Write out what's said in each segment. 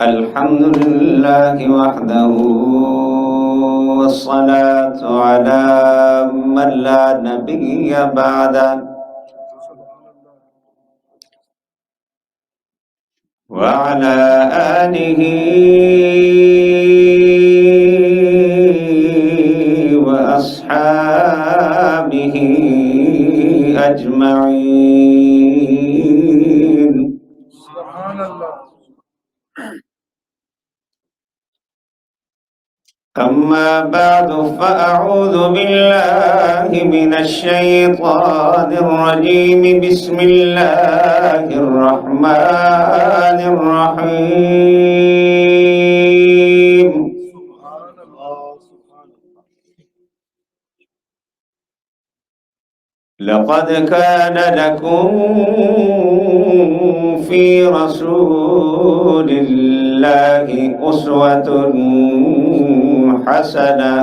الحمد لله وحده، والصلاة على من لا نبي بعده، وعلى آله وأصحابه أجمعين. سبحان الله. أما بعد، فأعوذ بالله من الشيطان الرجيم. بسم الله الرحمن الرحيم. لقد كان لكم في رسول الله أسوة حسنة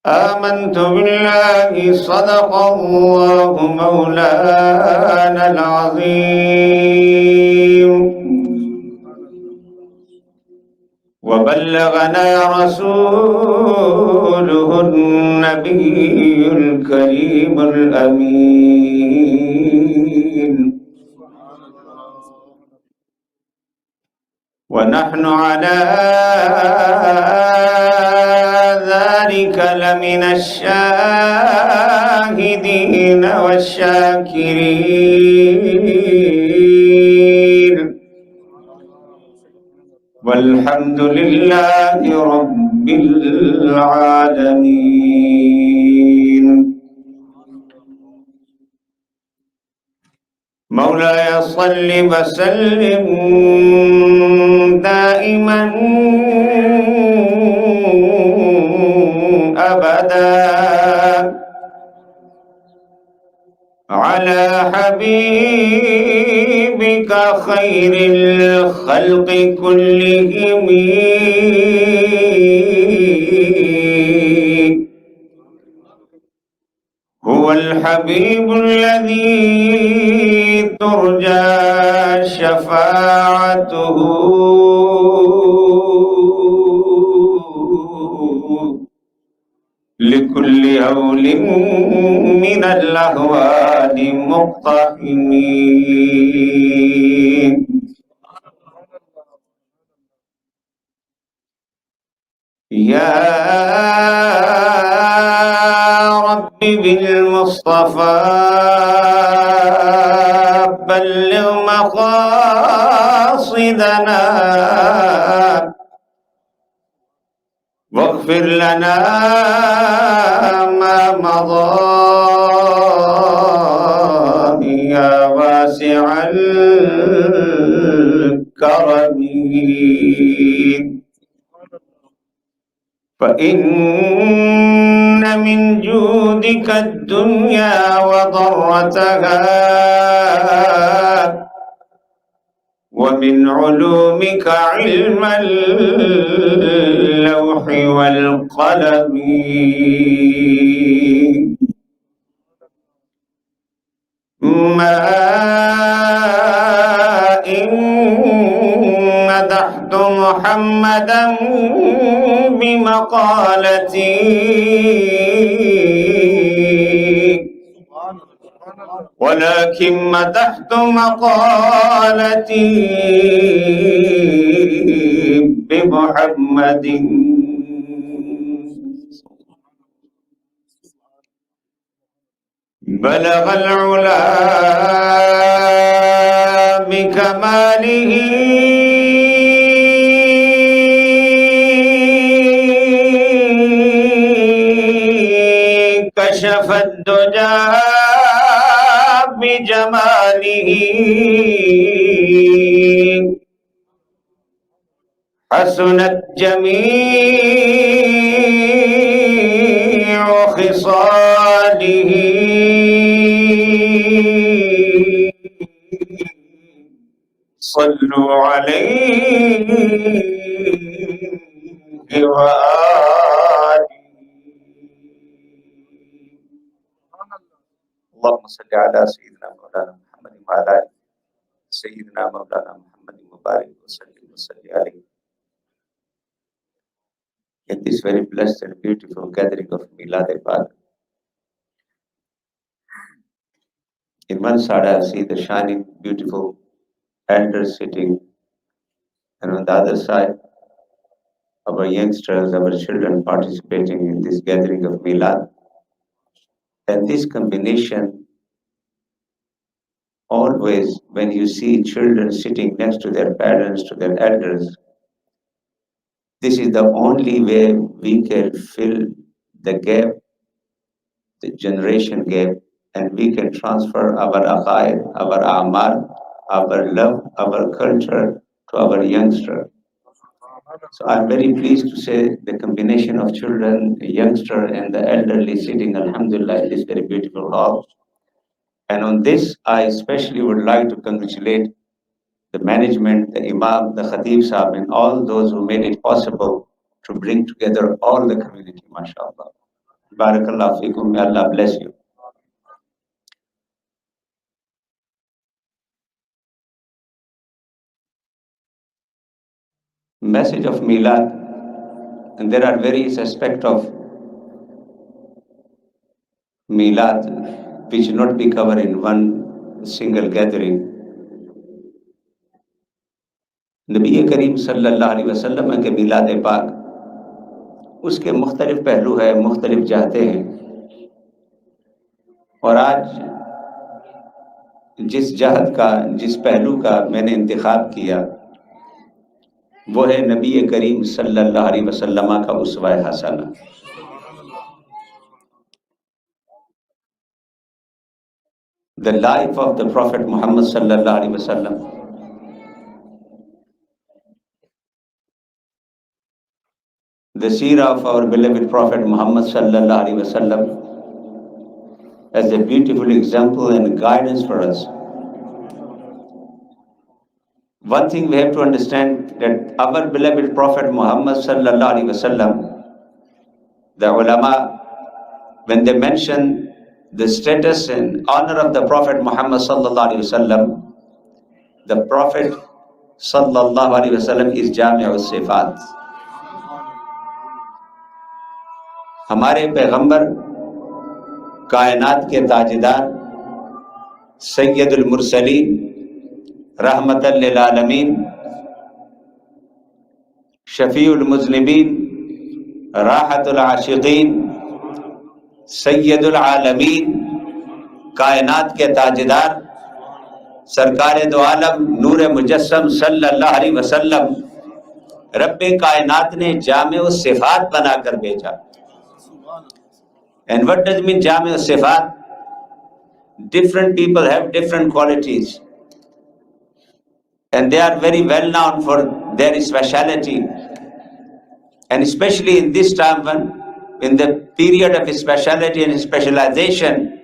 آمنت بالله صدق الله مولانا العظيم، وبلغنا رسوله النبي الكريم الأمين، ونحن على ذلك لمن الشاهدين والشاكرين، والحمد لله رب العالمين. مولاي صل وسلم دائما أبدا على حبيبك خير الخلق كلهم، هو الحبيب الذي ترجى شفاعته لكل هول من الأهوال مقتحمين. يا رب بالمصطفى بلغ مقاصدنا، واغفر لنا ما مضى يا واسع الكرم، فإن من جودك الدنيا وضرتها، ومن علومك علم اللوح والقلم. ما إن مدحت محمدا بمقالتي، ولكن مدحت مقالتي بمحمد. بلغ العلا بكماله، كشف الدجى بجماله، حسنت جميع خصاله، صلوا عليه وآله. اللهم صل على سيدنا مولانا محمد وعلى آله سيدنا مولانا محمد مبارک وسلم علیہ. In this very blessed and beautiful gathering of Milad Pak, in one side I see the shining, beautiful elders sitting, and on the other side, our youngsters, our children participating in this gathering of Milad. And this combination, always when you see children sitting next to their parents, to their elders, this is the only way we can fill the gap, the generation gap, and we can transfer our aqaid, our amal, our love, our culture to our youngster. So I'm very pleased to say the combination of children, the youngster, and the elderly sitting, alhamdulillah, in this very beautiful hall. And on this, I especially would like to congratulate the management, the imam, the khatib sahab, and all those who made it possible to bring together all the community, mashallah. Barakallah fikum, may Allah bless you. Message of Milad, and there are various aspects of Milad which not be covered in one single gathering. نبی کریم صلی اللہ علیہ وسلم کے میلاد پاک اس کے مختلف پہلو ہے، مختلف جہتیں ہیں، اور آج جس جہت کا، جس پہلو کا میں نے انتخاب کیا وہ ہے نبی کریم صلی اللہ علیہ وسلم کا اسوہ حسنہ. The life of the Prophet Muhammad sallallahu alaihi wasallam. The seerah of our beloved Prophet Muhammad sallallahu alaihi wasallam as a beautiful example and guidance for us. One thing we have to understand, that our beloved Prophet Muhammad sallallahu alaihi wasallam, the ulama, when they mention the status and honor of the Prophet Muhammad sallallahu alaihi wasallam, the Prophet sallallahu alaihi wasallam is Jami'ul Sifat. ہمارے پیغمبر کائنات کے تاجدار، سید المرسلین، رحمت للعالمین، شفیع المذنبین، راحت العاشقین، سید العالمین، کائنات کے تاجدار، سرکار دو عالم، نور مجسم صلی اللہ علیہ وسلم رب کائنات نے جامع الصفات بنا کر بھیجا. And what does mean Jami al-Sifat? Different people have different qualities, and they are very well known for their speciality. And especially in this time, when in the period of speciality and specialization,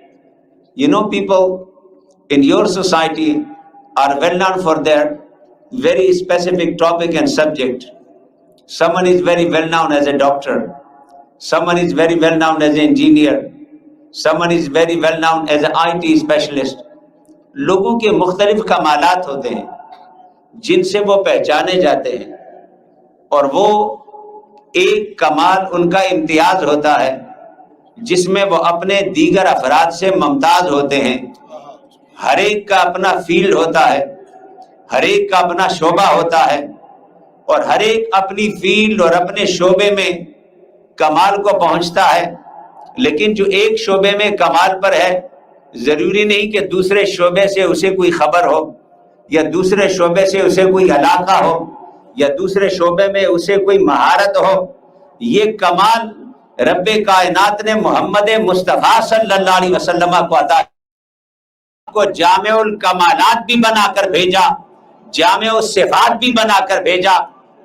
you know, people in your society are well known for their very specific topic and subject. Someone is very well known as a doctor. Someone is very well known as an engineer. Someone is very well known as an IT specialist. لوگوں کے مختلف کمالات ہوتے ہیں جن سے وہ پہچانے جاتے ہیں، اور وہ ایک کمال ان کا امتیاز ہوتا ہے جس میں وہ اپنے دیگر افراد سے ممتاز ہوتے ہیں. ہر ایک کا اپنا فیلڈ ہوتا ہے، ہر ایک کا اپنا شعبہ ہوتا ہے، اور ہر ایک اپنی فیلڈ اور اپنے شعبے میں کمال کو پہنچتا ہے. لیکن جو ایک شعبے میں کمال پر ہے، ضروری نہیں کہ دوسرے شعبے سے اسے کوئی خبر ہو، یا دوسرے شعبے سے اسے کوئی علاقہ ہو، یا دوسرے شعبے میں اسے کوئی مہارت ہو. یہ کمال رب کائنات نے محمد مصطفیٰ صلی اللہ علیہ وسلم کو عطا کو جامع الکمالات بھی بنا کر بھیجا، جامع الصفات بھی بنا کر بھیجا،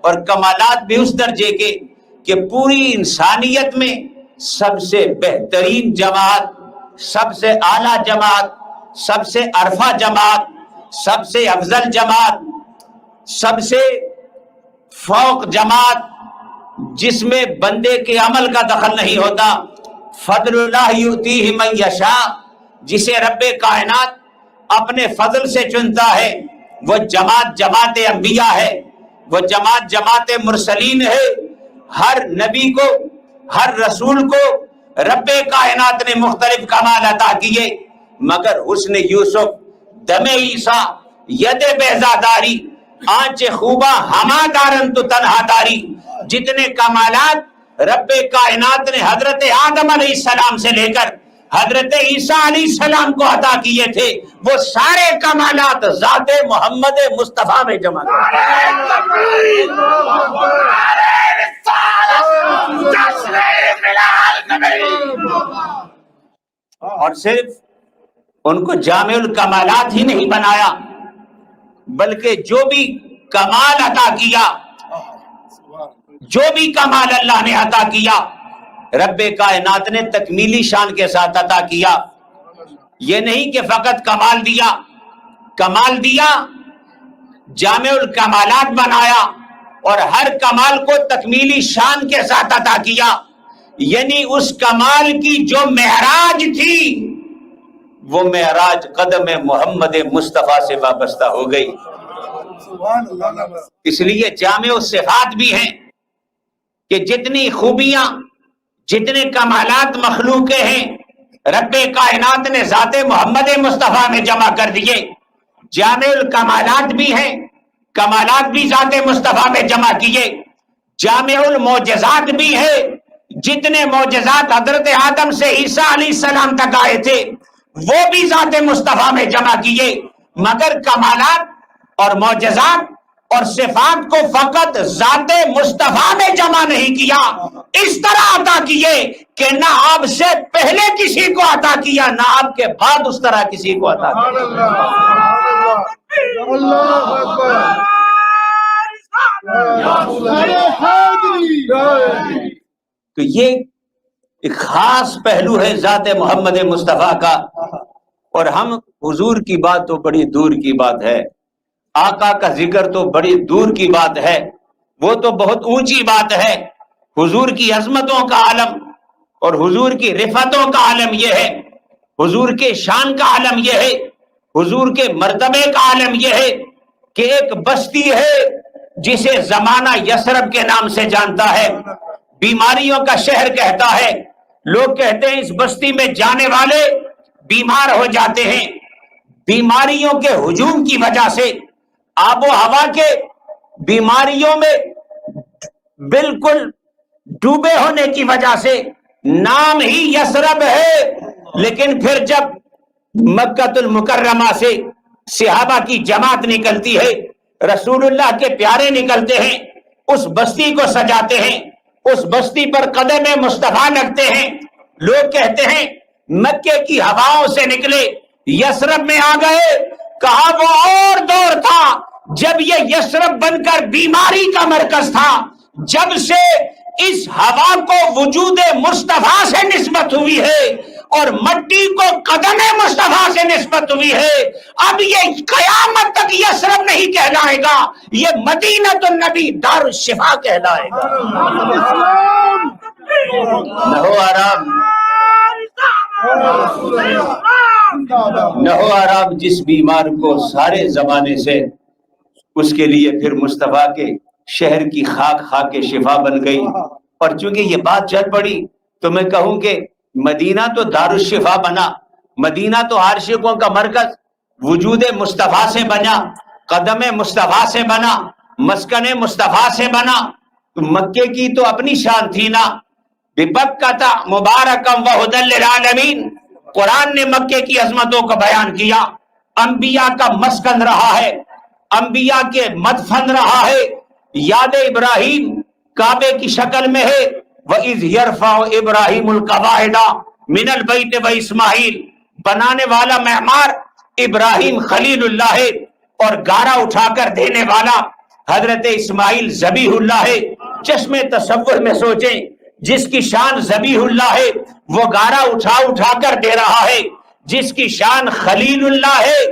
اور کمالات بھی اس درجے کے کہ پوری انسانیت میں سب سے بہترین جماعت، سب سے اعلیٰ جماعت، سب سے عرفہ جماعت، سب سے افضل جماعت، سب سے فوق جماعت، جس میں بندے کے عمل کا دخل نہیں ہوتا. فضل اللہ یؤتیہ من یشاء، جسے رب کائنات اپنے فضل سے چنتا ہے، وہ جماعت جماعت انبیاء ہے، وہ جماعت جماعت مرسلین ہے۔ ہر نبی کو، ہر رسول کو رب کائنات نے مختلف کمال عطا کیے، مگر حسن یوسف، دم عیسیٰ، ید بیضاداری، آنچ خوبہ ہما دارن تو تنہا داری، جتنے کمالات رب کائنات نے حضرت آدم علیہ السلام سے لے کر حضرت عیسیٰ علیہ السلام کو عطا کیے تھے، وہ سارے کمالات ذات محمد مصطفیٰ میں جمع اور صرف ان کو جامع الکمالات ہی نہیں بنایا، بلکہ جو بھی کمال عطا کیا، جو بھی کمال اللہ نے عطا کیا، رب کائنات نے تکمیلی شان کے ساتھ عطا کیا۔ یہ نہیں کہ فقط کمال دیا، کمال دیا، جامع الکمالات بنایا اور ہر کمال کو تکمیلی شان کے ساتھ عطا کیا، یعنی اس کمال کی جو معراج تھی وہ معراج قدم محمد مصطفیٰ سے وابستہ ہو گئی۔ اس لیے جامع الصفات بھی ہیں کہ جتنی خوبیاں، جتنے کمالات مخلوق ہیں، رب کائنات نے ذات محمد مصطفیٰ میں جمع کر دیے۔ جامع الکمالات بھی ہیں، کمالات بھی ذات مصطفیٰ میں جمع کیے۔ جامع المعجزات بھی ہے، جتنے معجزات حضرت آدم سے عیسیٰ علیہ السلام تک آئے تھے وہ بھی ذات مصطفیٰ میں جمع کیے، مگر کمالات اور معجزات اور صفات کو فقط ذات مصطفیٰ میں جمع نہیں کیا، اس طرح عطا کیے کہ نہ آپ سے پہلے کسی کو عطا کیا، نہ آپ کے بعد اس طرح کسی کو عطا کیا۔ تو یہ ایک خاص پہلو ہے ذات محمد مصطفیٰ کا، اور ہم حضور کی بات تو بڑی دور کی بات ہے، آقا کا ذکر تو بڑی دور کی بات ہے، وہ تو بہت اونچی بات ہے۔ حضور کی عظمتوں کا عالم اور حضور کی رفتوں کا عالم یہ ہے، حضور کے شان کا عالم یہ ہے، حضور کے مرتبے کا عالم یہ ہے کہ ایک بستی ہے جسے زمانہ یثرب کے نام سے جانتا ہے، بیماریوں کا شہر کہتا ہے، لوگ کہتے ہیں اس بستی میں جانے والے بیمار ہو جاتے ہیں، بیماریوں کے ہجوم کی وجہ سے، آب و ہوا کے بیماریوں میں بالکل ڈوبے ہونے کی وجہ سے نام ہی یثرب ہے۔ لیکن پھر جب مکہ المکرمہ سے صحابہ کی جماعت نکلتی ہے، رسول اللہ کے پیارے نکلتے ہیں، اس بستی کو سجاتے ہیں، اس بستی پر قدم مصطفیٰ لگتے ہیں، لوگ کہتے ہیں مکے کی ہواؤں سے نکلے یثرب میں آ گئے۔ کہا وہ اور دور تھا جب یہ یثرب بن کر بیماری کا مرکز تھا، جب سے اس ہوا کو وجود مصطفیٰ سے نسبت ہوئی ہے اور مٹی کو قدم مصطفیٰ سے نسبت ہوئی ہے، اب یہ قیامت تک یثرب نہیں کہلائے گا، یہ مدینۃ النبی دار الشفا کہلائے گا۔ نہ ہو آرام، نہ ہو آرام جس بیمار کو سارے زمانے سے، اس کے لیے پھر مصطفیٰ کے شہر کی خاک خاک شفا بن گئی۔ اور چونکہ یہ بات چل پڑی تو میں کہوں کہ مدینہ تو دار الشفا بنا، مدینہ تو عاشقوں کا مرکز وجود مصطفیٰ سے بنا، قدم مصطفیٰ سے بنا، مسکن مصطفیٰ سے بنا۔ مکے کی تو اپنی شان تھی نا، ببکۃ مبارکا وہدی للعالمین، قرآن نے مکے کی عظمتوں کو بیان کیا، انبیاء کا مسکن رہا ہے، انبیاء کے مدفن رہا ہے۔ یاد ابراہیم کعبے کی شکل میں ہے، وَإِذْ يَرْفَعُ إِبْرَاهِيمُ الْقَوَاعِدَ مِنَ الْبَيْتِ وَإِسْمَاعِیل، بنانے والا معمار ابراہیم خلیل اللہ ہے، اور گارا اٹھا کر دینے والا حضرت اسماعیل ذبیح اللہ ہے۔ چشم تصور میں سوچیں، جس کی شان ذبیح اللہ ہے وہ گارا اٹھا اٹھا کر دے رہا ہے، جس کی شان خلیل اللہ ہے،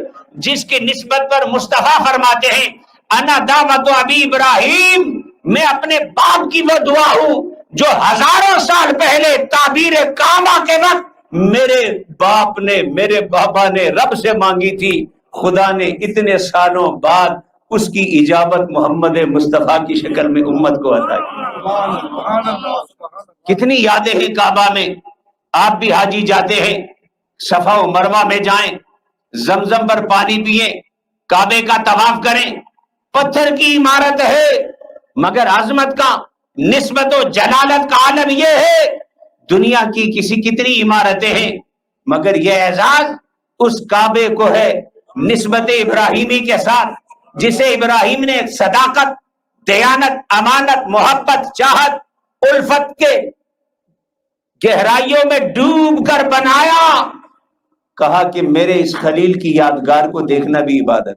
جس کی نسبت پر مصطفیٰ فرماتے ہیں انا دعوت ابی ابراہیم، میں اپنے باپ کی وہ دعا ہوں جو ہزاروں سال پہلے تعبیر کعبہ کے وقت میرے باپ نے میرے بابا نے رب سے مانگی تھی، خدا نے اتنے سالوں بعد اس کی اجابت محمد مصطفیٰ کی شکل میں امت کو عطا کی۔ کتنی یادیں ہیں کعبہ میں، آپ بھی حاجی جاتے ہیں، صفا و مروہ میں جائیں، زمزم پر پانی پئیں، کعبے کا طواف کریں، پتھر کی عمارت ہے مگر عظمت کا، نسبت و جلالت کا عالم یہ ہے، دنیا کی کتنی عمارتیں ہیں مگر یہ اعزاز اس کعبے کو ہے نسبت ابراہیمی کے ساتھ، جسے ابراہیم نے صداقت، دیانت، امانت، محبت، چاہت، الفت کے گہرائیوں میں ڈوب کر بنایا۔ کہا کہ میرے اس خلیل کی یادگار کو دیکھنا بھی عبادت۔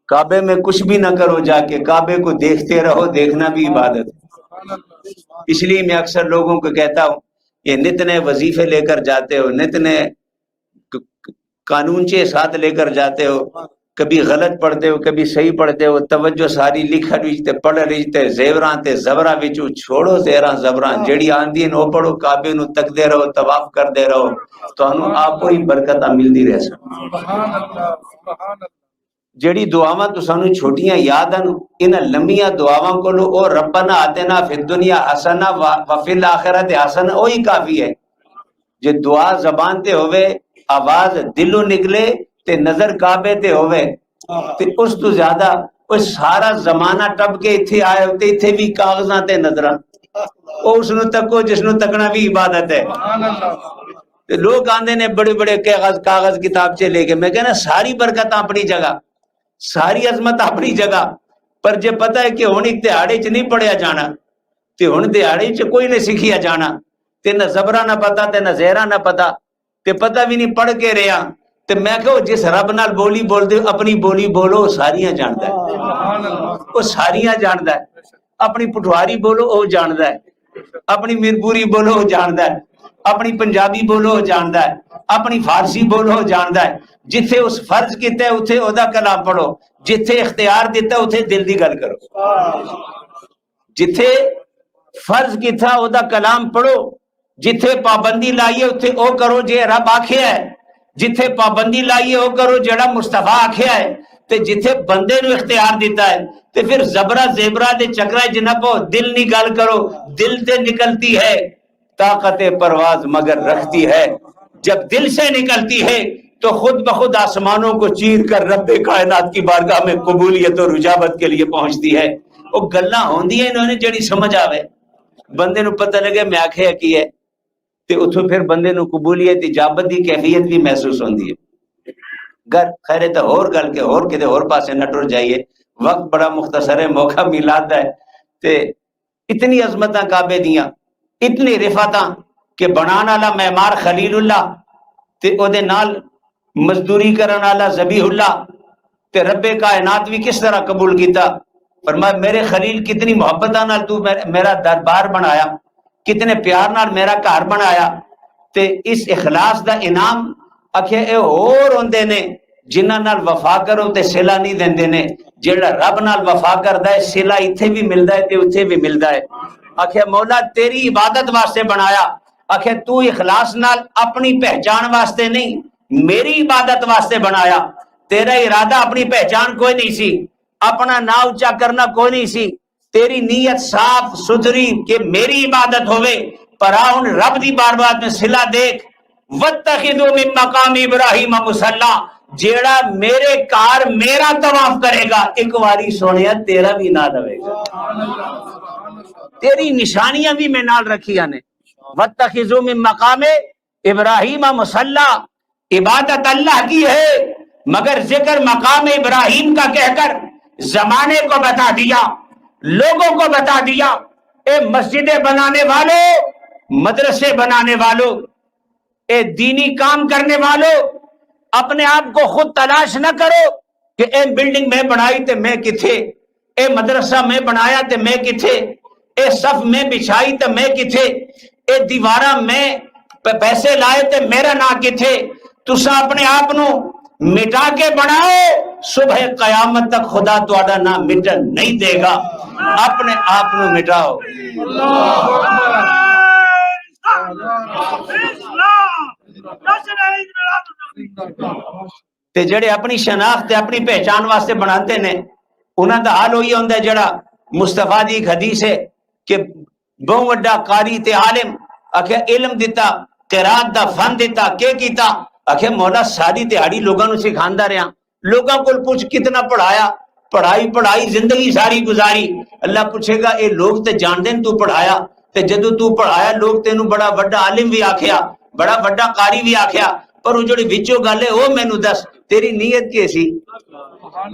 کعبے میں کچھ بھی نہ کرو، جا کے کعبے کو دیکھتے رہو، دیکھنا بھی عبادت۔ اس لیے میں اکثر لوگوں کو کہتا ہوں، یہ نت نئے وظیفے لے کر جاتے ہو، نت نئے قانونچے ساتھ لے کر جاتے ہو، کبھی غلط پڑھتے ہو کبھی صحیح پڑھتے ہو، توجہ ساری لکھ رہیتے پڑھ رہیتے، زیوراں تے زبراں وچوں چھوڑو زیراں زبراں، جیڑی آندی نو پڑھو، کعبے نو تکدے رہو، طواف کردے رہو، تانوں آپ ہی برکتاں ملدی رہ سن۔ جیڑی دعاواں تو سانو چھوٹیاں یاد ہیں، انہاں لمبیاں دعاواں کولو او ربنا آتنا فی الدنیا حسنہ وفی الآخرۃ حسنہ وہی کافی ہے۔ جے دعا زبان تے ہوئے، آواز دلوں نکلے تے نظر کعبے تے ہوئے تے اس تو زیادہ اس سارا زمانہ ٹپ کے اتھے آئے ہوتے، اتھے بھی کاغذاں تے نظراں، او اس نو تکو جس نو تکنا بھی عبادت ہے۔ تے لوگ آندے نے بڑے بڑے کاغذ کتاب چے لے کے، میں کہنا ساری برکت اپنی جگہ، ساری عظمت اپنی جگہ، پر جے پتہ ہے کہ ہن ایک دہاڑے چ نہیں پڑھیا جانا تے ہن دہاڑے چ کوئی نہیں سکھیا جانا، تے نہ زبرہ نہ پتا تے نہ زہرہ نہ پتا تے پتہ بھی نہیں پڑھ کے رہا، تے میں کہو جس رب نال بولی بول دے اپنی بولی بولو، ساریاں جاندا ہے، وہ ساریاں جاندا ہے، اپنی پٹھواری بولو وہ جاندا ہے، اپنی میرپوری بولو وہ جاندا ہے، اپنی پنجابی بولو وہ جاندا ہے، اپنی فارسی بولو وہ جاندا ہے، جتھے اس فرض کیتا ہے اتھے او دا کلام پڑھو، جتھے اختیار دیتا ہے اتھے دل دی گل کرو، جتھے فرض کیتا او دا کلام پڑھو، جتھے پابندی لائیے اتھے او کرو جے رب آکھیا ہے، جتھے پابندی لائیے او کرو جڑا مصطفیٰ آکھیا ہے، تے جتھے بندے نو اختیار دیتا ہے تے پھر زبرہ زیبرہ دے چکرہ جنپو، دل نہیں گل کرو، دل تے نکلتی ہے طاقت پرواز مگر رکھتی ہے، جب دل سے نکلتی ہے تو خود بخود آسمانوں کو چیر کر رب کائنات کی بارگاہ میں قبولیت اور رجابت کے لیے پہنچتی ہے۔ وہ گلاں ہوندی ہیں انہوں نے جڑی سمجھ آوے، بندے نو پتہ لگے میں آکھیا کی ہے تے اتھوں پھر بندے نو قبولیت اجابت دی کیفیت بھی محسوس ہوندی ہے۔ گر خیر تے اور گل کے اور کدے اور پاسے نہ ٹر جائیے، وقت بڑا مختصر ہے، موقع میلاد ہے تے اتنی عظمتاں کعبے دیاں، اتنی رفعتاں کہ بنان والا معمار خلیل اللہ تے او دے نال مزدوری کرن والا ذبیح اللہ تے رب کائنات بھی کس طرح قبول کیتا، فرمایا میرے خلیل کتنی محبتاں نال تو میرا دربار بنایا، کتنے پیار نال میرا گھر بنایا، تے اس اخلاص دا انعام آکھے اے اور ہوندے نے جنہاں نال وفا کرو تے صلہ نہیں دیندے نے، جیڑا رب نال وفا کردا ہے صلہ ایتھے بھی ملدا ہے تے اوتھے بھی ملدا ہے۔ آکھے مولا تیری عبادت واسطے بنایا، آکھے تو اخلاص نال اپنی پہچان واسطے نہیں میری عبادت واسطے بنایا، تیرا ارادہ اپنی پہچان کوئی نہیں سی، اپنا نا اونچا کرنا کوئی نہیں سی، تیری نیت صاف ستھری کہ میری عبادت ہوئے، پر آن رب دی بارگاہ میں صلہ دیکھ وَاتَّخِذُوا مِن مَقَامِ إِبْرَاهِيمَ مُصَلًّى، جیڑا میرے کار میرا طواف کرے گا ایک واری سونیا تیرا بھی نہ رہے گا، تیری نشانیاں بھی میں نال رکھیاں نے۔ وَاتَّخِذُوا مِن مَقَامِ إِبْرَاهِيمَ مُصَلًّى، عبادت اللہ کی ہے مگر ذکر مقام ابراہیم کا کہہ کر زمانے کو بتا دیا، لوگوں کو بتا دیا، اے مسجدیں بنانے والوں، مدرسے بنانے والوں، اے دینی کام کرنے والوں، اپنے آپ کو خود تلاش نہ کرو کہ اے بلڈنگ میں بنائی تے میں کتھے، اے مدرسہ میں بنایا تے میں کتھے، اے صف میں بچھائی تے میں کتھے، اے دیوارہ میں پیسے لائے تے میرا نا کتھے، تسا اپنے آپ نو مٹا کے بناؤ، صبح قیامت تک خدا تہاڈا نام مٹن نہیں دے گا، اپنے آپ نو مٹاؤ۔ تے جڑے اپنی شناخت اپنی پہچان واسطے بناتے نے انہاں دا حال ہوئی ہوندا ہے جڑا مصطفیٰ دی ایک حدیث ہے کہ بہت وڈا قاری تے عالم آکھے علم دیتا قرات دا فن دیتا کہ کیتا آکھے مولا ساری دیہاڑی لوگاں نو سکھاندا رہیا لوگاں کول پوچھ کتنا پڑھایا پڑھائی زندگی ساری گزاری اللہ پوچھے گا اے لوگ تے جان دین تو پڑھایا تے جدو تو پڑھایا لوگ تینوں بڑا وڈا عالم بھی آکھیا بڑا وڈا قاری بھی آکھیا پر وہ جڑی وچوں گل ہے او مینوں دس تیری نیت کیسی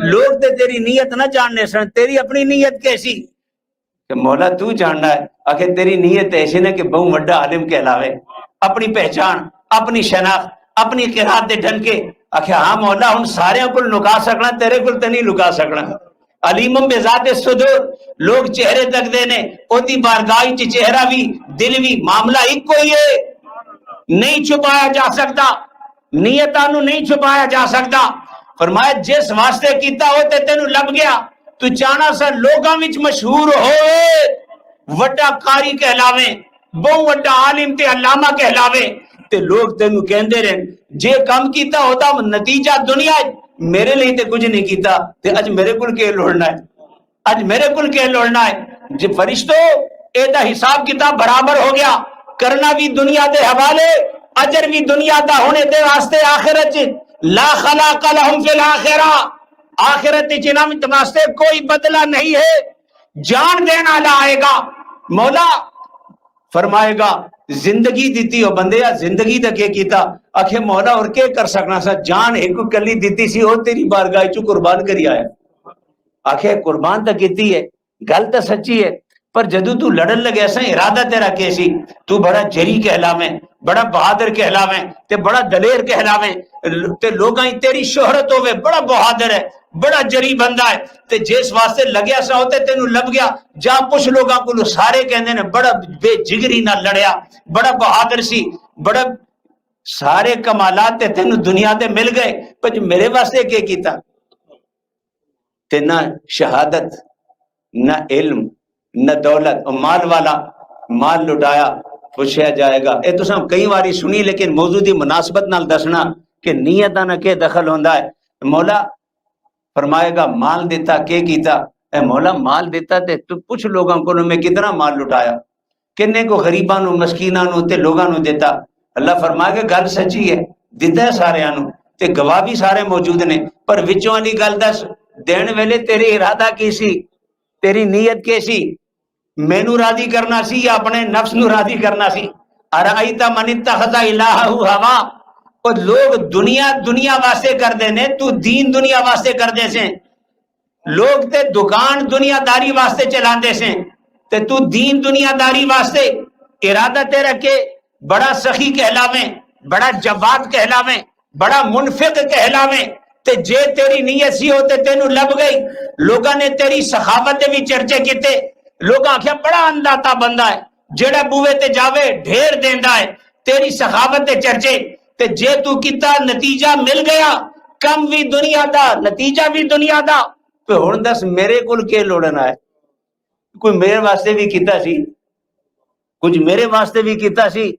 لوگ تے تیری نیت نہ جاننے سن تیری اپنی نیت کیسی کہ مولا تو جاننا ہے آخر تیری نیت ایسی نہ کہ بہت وڈا عالم کہلاوے اپنی پہچان اپنی شناخت اپنی قرات دے ڈھن کے آخر ہاں مولا ہن سارے کو لکا سکنا تیرے کو تے نہیں لکا سکنا علیمم بذات الصدور لوگ چہرے تک دینے اوتی بارگاہ چ چہرہ بھی دل بھی معاملہ ایک کوئی ہے نہیں چھپایا جا سکتا نیتاں نو نہیں چھپایا جا سکتا فرمایا جس واسطے کیتا ہو تے تینوں لب گیا تو چاہنا سا لوگاں وچ مشہور ہوئے وڈا قاری کہلاویں بہت وڈا عالم تے علامہ کہلاویں تے لوگ تینوں کہندے رہن جے کم کیتا ہوتا نتیجہ دنیا میرے لیے تے کچھ نہیں کیتا تے اج میرے کول کے لوڑنا ہے اج میرے کول کے لوڑنا ہے جے فرشتو اے دا حساب کتاب برابر ہو گیا کرنا بھی دنیا دے حوالے اجر بھی دنیا دا ہونے دے واسطے آخرت لا خلاق لہم فی الآخرہ آخرت جنام واسطے کوئی بدلہ نہیں ہے جان دینا لائے گا مولا فرمائے گا زندگی دیتی ہو بندے یا زندگی دا کے کیتا آخے مولا اور کے کر سکنا سا جان ایک کلی دیتی سی ہو تیری بارگاہ چو قربان کری آیا آخے قربان تا کیتی ہے گل تا سچی ہے پر جدو تو لڑن لگے ایسا ارادہ تیرا کیسی تو بڑا جری کہلاویں بڑا بہادر کہلاویں تے بڑا دلیر کہلاویں تے لوگاں تیری شہرت ہوئے بڑا بہادر ہے بڑا جری بندہ ہے تے جس واسطے لگیا سا ہوتے تینوں لب گیا جا پوچھ لوگاں کو سارے کہندے نے بڑا بے جگری نہ لڑیا بڑا بہادر سی بڑا سارے کمالات تے تینوں دنیا دے مل گئے پر میرے واسطے کیا کیتا تے نہ شہادت نہ علم نہ دولت اور مال والا مال لٹایا پوچھا جائے گا اے تو سب کئی باری سنی لیکن موضوع دی مناسبت نال دسنا کہ نیت نہ کہ دخل ہوندا ہے مولا فرمائے گا مال دیتا کہ کیتا اے مولا مال دیتا تے تو پوچھ لوگاں کو میں کتنا مال لٹایا کنے کو غریباں نو مسکیناں نو تے لوگاں نو دیتا اللہ فرمائے گا گل سچی ہے دیتا ہے سارے نو تے گواہ بھی سارے موجود نے پر وچوں والی گل دس دین ویلے تیرے ارادہ کی سی تیری نیت کیسی مینو راضی کرنا سی یا اپنے نفس نو راضی کرنا سی ارائیتا من اتخذ الہہ ہوا اور لوگ دنیا واسطے کر دینے تو دین دنیا واسطے کر دے سے لوگ تے دکان دنیا داری واسطے چلان دے سے تے تو دین دنیا داری واسطے ارادہ تے رکھے بڑا سخی کہلاویں بڑا جواد کہلاویں بڑا منفق کہلاویں تے جے تیری نیت سی ہوتے تینوں لب گئی لوگاں نے تیری سخاوت دے بھی چرچے کیتے لوگاں آکھیا بڑا انداتا بندہ ہے جڑا بوئے تے جاوے ڈھیر دیندا ہے تیری سخاوت دے چرچے تے جے تو کیتا نتیجہ مل گیا کم بھی دنیا دا نتیجہ بھی دنیا دا تو ہن دس میرے کول کے لوڑنا ہے کوئی میرے واسطے بھی کیتا سی کچھ میرے واسطے بھی کیتا سی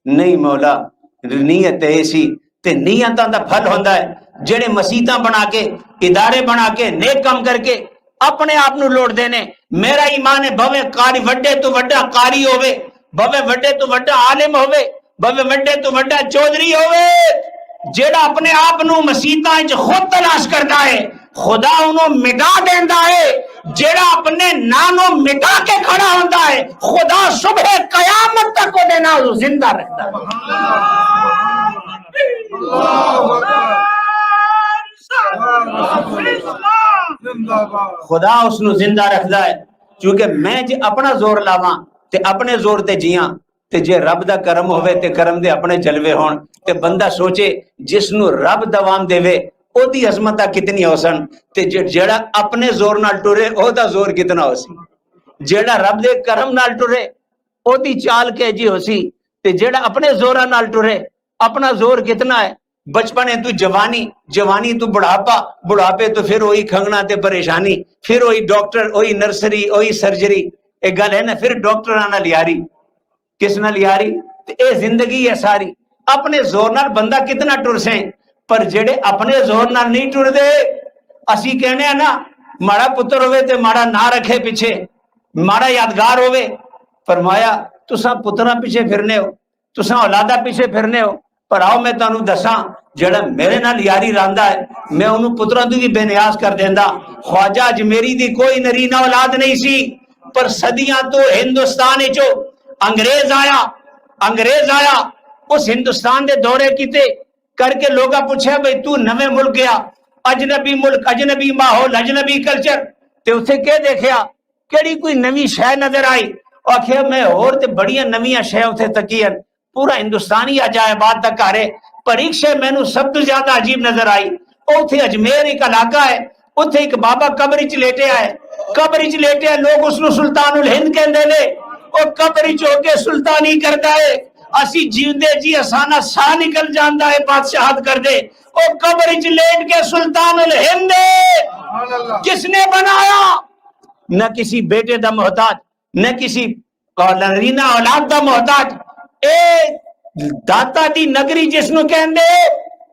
نہیں مولا نیت ایسی تے نیتاں دا پھل ہوندا ہے جڑے مسیتاں بنا کے ادارے بنا کے نیک کام کر کے اپنے آپ نو لوٹ دینے میرا ایمان ہے بھویں قاری وڈے تو وڈا قاری ہوئے بھویں وڈے تو وڈا عالم ہوئے بھویں وڈے تو وڈا چودھری ہوئے جڑا اپنے آپ نو مسیتاں وچ خود تلاش کردا ہے خدا انہوں مٹا دیندا ہے جڑا اپنے نامو مٹا کے کھڑا ہوندا ہے خدا صبح قیامت تک کو دینا زندہ رہتا ہے خدا اس نو زندہ رکھدا ہے چونکہ میں جے اپنا زور لاواں تے اپنے زور تے جیاں تے جے رب دا کرم ہوئے تے کرم دے اپنے جلوے ہون تے بندہ سوچے جس نو رب دوام دے وے او دی عظمتہ کتنی ہو سن تے جڑا اپنے زور نال ٹرے او دا زور کتنا ہو سی جڑا رب دے کرم نال ٹرے او دی چال کے جی ہو سی تے جڑا اپنے زورا نال ٹرے اپنا زور کتنا ہے بچپنے تو جوانی تو بڑھاپے تو پھر وہی کھنگنا تے پریشانی پھر وہی ڈاکٹر وہی نرسری وہی سرجری ایک گل ہے نا پھر ڈاکٹر آنا لیاری کس نال یاری تے اے زندگی ہے ساری. اپنے زور نال بندہ کتنا ٹر سے پر جڑے اپنے زور نال نہیں ٹر دے اسی کہنے ہیں نا ماڑا پتر ہوئے تے ماڑا نا رکھے پیچھے ماڑا یادگار ہوئے. فرمایا تساں پتراں پیچھے پھرنے ہو تساں اولادہ پیچھے پھرنے ہو پر آؤ میں تانوں دساں جڑا میرے نال یاری راندا ہے میں انہوں پتراں تو بھی بے نیاز کر دیندا. خواجہ اجمیری دی کوئی نرینہ اولاد نہیں سی پر صدیاں تو ہندوستان وچوں انگریز آیا اس ہندوستان دے دورے کیتے کر کے لوگا پوچھا بھئی تو نویں ملک گیا اجنبی ملک اجنبی ماحول اجنبی کلچر تے اتھے کہ دیکھیا کیڑی کوئی نویں شے نظر آئی آخیا میں اور تے بڑیاں نویاں شے اتھے تکیاں پورا ہندوستانی عجائبات تک آ رہے پر ایک شے مینوں سب تو زیادہ عجیب نظر آئی. اتھے اجمیر ایک علاقہ ہے اتھے ایک بابا قبر وچ لیٹے آئے قبر وچ لیٹے لوگ اس نو سلطان الہند کہندے نے او قبر وچ ہو کے سلطانی کردا ہے اسی جیندے جی اسانا سا نکل جاندا ہے بادشاہت کر دے او قبر وچ لیٹ کے سلطان الہند کس نے بنایا نہ کسی بیٹے دا محتاج نہ کسی نرینہ اولاد دا محتاج اے داتا دی نگری جس نو کہندے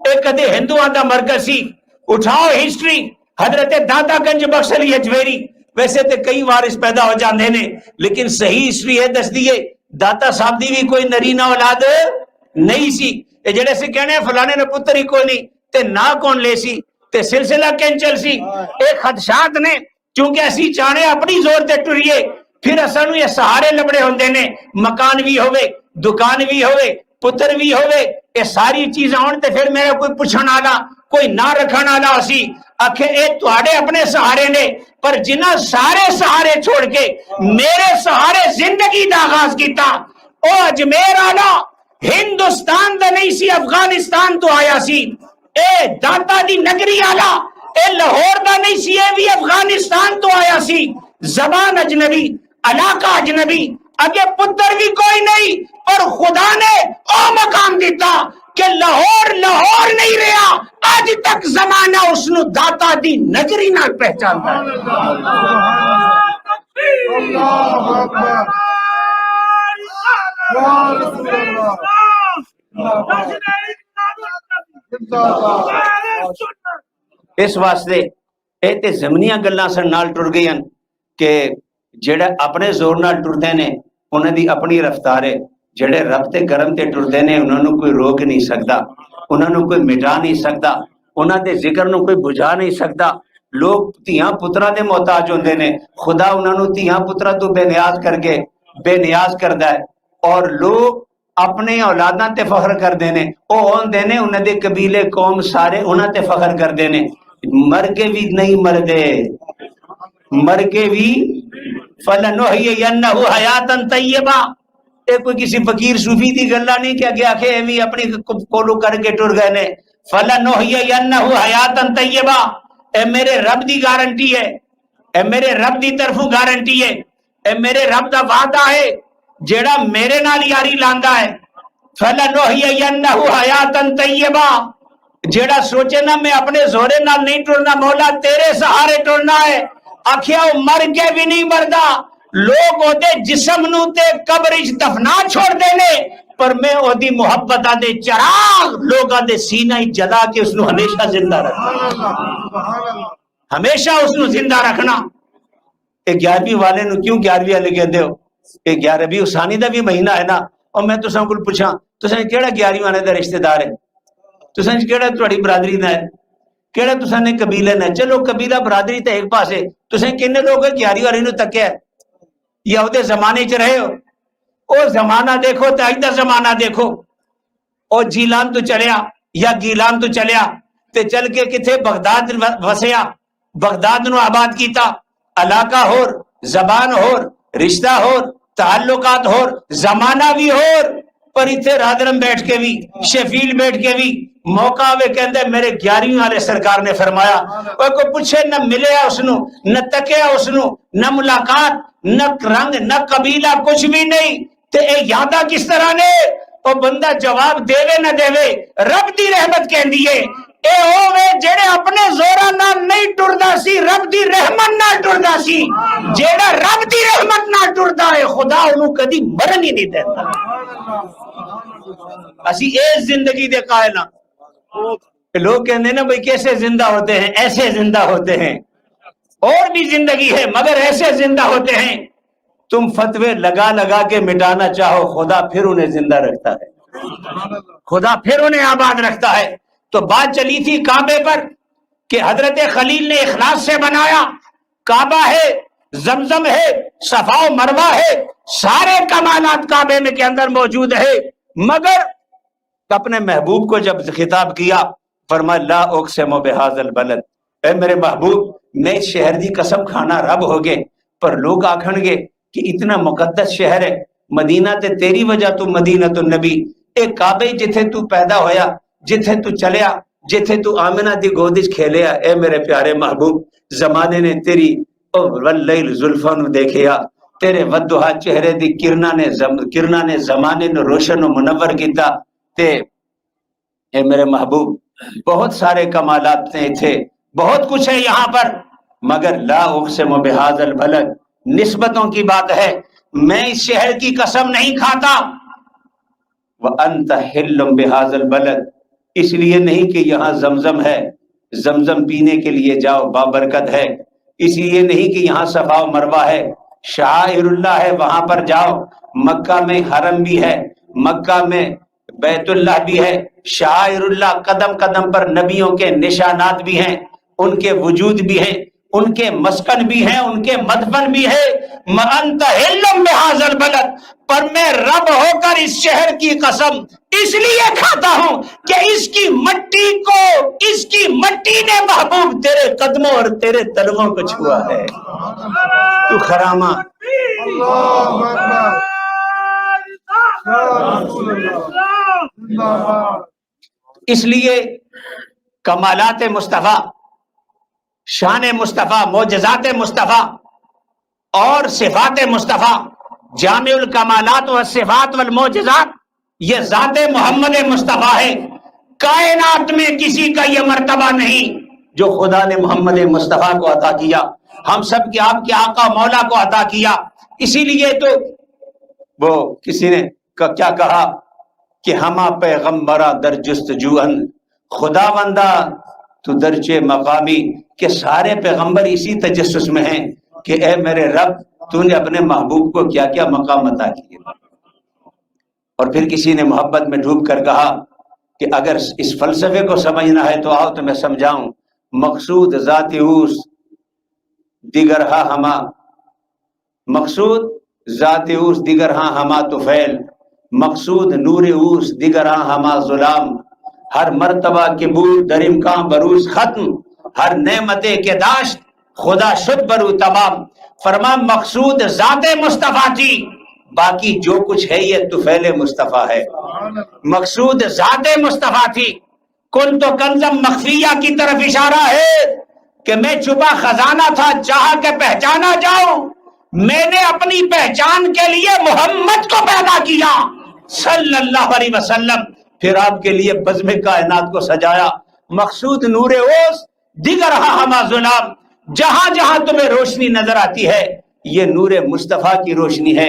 اے کدے ہندوؤں دا مرکز سی. اٹھاؤ ہسٹری حضرت داتا گنج بخش علی اجمیری ویسے تے کئی وارث پیدا ہو جاندے نے لیکن صحیح ہسٹری ہے دس دیے داتا صاحب دی بھی کوئی نرینہ اولاد نہیں سی. اے جڑے سے کہنے فلانے نے پتر ہی کوئی نہیں تے نہ کون لے سی تے سلسلہ کینچل سی. اے خدشات نے چونکہ اسی چاہنے اپنی زور تے ٹریے پھر اسانو یہ سہارے لبڑے ہوندے نے مکان بھی ہوئے دکان بھی ہوئے پتر بھی ہوئے یہ ساری چیزاں ہون تے پھر میرا کوئی پوچھن آلا کوئی نہ رکھن آلا اسی آکھے اے تواڈے اپنے سہارے نے پر جنہ سارے سہارے چھوڑ کے میرے سہارے زندگی دا آغاز کیتا او اجمیر آلا ہندوستان دا نہیں سی افغانستان تو آیا سی. اے داتا دی نگری آلا اے لاہور دا نہیں سی اے بھی افغانستان تو آیا سی. زبان اجنبی علاقہ اجنبی اگے پتر بھی کوئی نہیں اور خدا نے او مقام دیتا کہ لاہور نہیں رہا آج تک زمانہ اس نو داتا دی نگری نہ پہچانتا ہے. اس واسطے اے تے زمینیاں گلاں سن نال ٹر گئیاں کہ جڑے اپنے زور نال ٹردے نے انہاں دی اپنی رفتار ہے جڑے رب تے کرم تے ٹردے نے انہاں نوں کوئی روک نہیں سکدا انہاں نوں کوئی مٹا نہیں سکدا انہاں دے ذکر نوں کوئی بجھا نہیں سکدا. لوگ دھیاں پتراں دے محتاج ہوندے نے خدا انہاں نوں دھیاں پتراں تو بے نیاز کر کے بے نیاز کردا ہے اور لوگ اپنے اولاداں تے فخر کردے نے او ہوندے نے انہاں دے قبیلے قوم سارے انہاں تے فخر کردے نے مر کے بھی نہیں مردے مر کے بھی فَلَنُحْيِيَنَّهُ حَيَاتًا طَيِّبَةً اے کوئی کسی فقیر صوفی دی گلا نہیں کہ آگے آکھے ایویں اپنی کولو کر کے ٹر گئے نے. فَلَنُحْيِيَنَّهُ حَيَاتًا طَيِّبَةً اے میرے رب دی گارنٹی ہے اے میرے رب دی طرفوں گارنٹی ہے اے میرے رب دا وعدہ ہے جیڑا میرے نال یاری لاندا ہے. فَلَنُحْيِيَنَّهُ حَيَاتًا طَيِّبَةً جیڑا سوچے نا میں اپنے زورے نال نہیں ٹرنا مولا تیرے سہارے ٹرنا ہے آکھیا وہ مر کے بھی نہیں مردا لوگ اودے جسم نو تے قبر وچ دفنا چھوڑ دینے پر میں اودی محبت دے چراغ لوگاں دے سینہ جلا کے اس نو ہمیشہ زندہ رکھنا ہمیشہ اس نو زندہ رکھنا. اے 11ویں والے نو کیوں 11ویں والے کہندے ہو اے 11ویں ثانی دا بھی مہینہ ہے نا اور میں تساں کول پوچھاں تساں کیڑا 11ویں والے دا رشتہ دار ہے تساں کیڑا تہاڈی برادری دا ہے کیڑا تساں نے قبیلے نے چلو قبیلہ برادری تے ایک پاسے تساں کنے لوگ 11ویں والے نو تکیا یا اودے زمانے چ رہے ہو او زمانہ دیکھو تے اج دا زمانہ دیکھو او جیلان تو چلیا یا گیلان تو چلیا تے چل کے کتھے بغداد وسیا بغداد نو آباد کیتا علاقہ ہور زبان ہور رشتہ ہور تعلقات ہور زمانہ بھی ہور پر اتھے رادرم بیٹھ کے بھی شفیل بیٹھ کے بھی موقع ہوئے کہندے میرے 11ویں والے سرکار نے فرمایا وہ کوئی پوچھے نہ ملے اس نو نہ تکیا اس نو نہ ملاقات نہ رنگ نہ قبیلہ کچھ بھی نہیں تے اے یادہ کس طرح نے او بندہ جواب دے نہ دے رب دی رحمت کہندی ہے اے ہوے جڑے اپنے زوراں نال نہیں نہیں ٹردا سی رب دی رحمت نال ٹردا سی. جیڑا رب دی رحمت نال ٹردا ہے خدا انہوں کدی مرن ہی نہیں دیتا. اسی اس زندگی دے قائل ہاں. لوگ کہتے ہیں نا بھئی کیسے زندہ ہوتے ہیں؟ ایسے زندہ ہوتے ہیں. اور بھی زندگی ہے مگر ایسے زندہ ہوتے ہیں. تم فتوے لگا لگا کے مٹانا چاہو خدا پھر انہیں زندہ رکھتا ہے, خدا پھر انہیں آباد رکھتا ہے. تو بات چلی تھی کعبے پر کہ حضرت خلیل نے اخلاص سے بنایا. کعبہ ہے, زمزم ہے, صفا و مروہ ہے, سارے کمالات کعبے میں کے اندر موجود ہے. مگر اپنے محبوب کو جب خطاب کیا فرمایا لا اقسم بہذا البلد, اے میرے محبوب میں اس شہر دی قسم کھانا رب ہو گے. پر لوگ آکھن گے کہ اتنا مقدس شہر ہے مدینہ تے تیری وجہ تو مدینہ تو نبی, ایک کعبے جتھے تو پیدا ہویا, جتھے تو چلیا, جتھے تو آمنہ دی گودش کھیلیا. اے میرے پیارے محبوب زمانے نے تیری واللیل زلفاں نو دیکھیا, تیرے ودھا چہرے دی کرنا نے زمانے نو روشن و منور کیتا. تے اے میرے محبوب بہت سارے کمالات تھے, بہت کچھ ہے یہاں پر, مگر لا اقسم بہذا البلد نسبتوں کی بات ہے. میں اس شہر کی قسم نہیں کھاتا. وانت حل بہذا البلد, اس لیے نہیں کہ یہاں زمزم ہے, زمزم پینے کے لیے جاؤ بابرکت ہے. اس لیے نہیں کہ یہاں صفا و مروہ ہے, شعائر اللہ ہے وہاں پر جاؤ. مکہ میں حرم بھی ہے, مکہ میں بیت اللہ بھی ہے, شعائر اللہ قدم قدم پر نبیوں کے نشانات بھی ہیں, ان کے وجود بھی ہیں, ان کے مسکن بھی ہیں, ان کے مدفن بھی ہے. انت حل بہذا البلد, پر میں رب ہو کر اس شہر کی قسم اس لیے کھاتا ہوں کہ اس کی مٹی کو, اس کی مٹی نے محبوب تیرے قدموں اور تیرے تلووں کو چھوا ہے. تو خرامہ اس لیے کمالات مصطفیٰ, شان مصطفیٰ, معجزات مصطفیٰ اور صفات مصطفیٰ, جامع الکمالات والصفات والمعجزات, یہ ذات محمد مصطفیٰ ہے. کائنات میں کسی کا یہ مرتبہ نہیں جو خدا نے محمد مصطفیٰ کو عطا کیا, ہم سب کے آپ کے آقا مولا کو عطا کیا. اسی لیے تو وہ کسی نے کیا کہا کہ ہما پیغمبرہ در جستجوہن, خدا بندہ تو درجے مقامی, کہ سارے پیغمبر اسی تجسس میں ہیں کہ اے میرے رب تو نے اپنے محبوب کو کیا کیا مقام عطا کیے. اور پھر کسی نے محبت میں ڈوب کر کہا کہ اگر اس فلسفے کو سمجھنا ہے تو آؤ تو میں سمجھاؤں. مقصود ذات اوس دیگر ہاں ہما, مقصود ذات اوس دیگر ہاں ہما طفیل, مقصود نور اوس دیگر ہاں ہما ظلام. ہر مرتبہ کے بود در امکان بروز ختم, ہر نعمت کے داشت خدا شد برو تمام. فرما مقصود ذات مصطفیٰ تھی, باقی جو کچھ ہے یہ طفیل مصطفیٰ ہے. مقصود ذات مصطفیٰ تھی. کن تو کنزم مخفیہ کی طرف اشارہ ہے کہ میں چھپا خزانہ تھا چاہا کہ پہچانا جاؤں. میں نے اپنی پہچان کے لیے محمد کو پیدا کیا صلی اللہ علیہ وسلم, پھر آپ کے لیے بزم کائنات کو سجایا. مقصود نور اوس دیگر ہاں ہما ظلام, جہاں جہاں تمہیں روشنی نظر آتی ہے یہ نور مصطفیٰ کی روشنی ہے,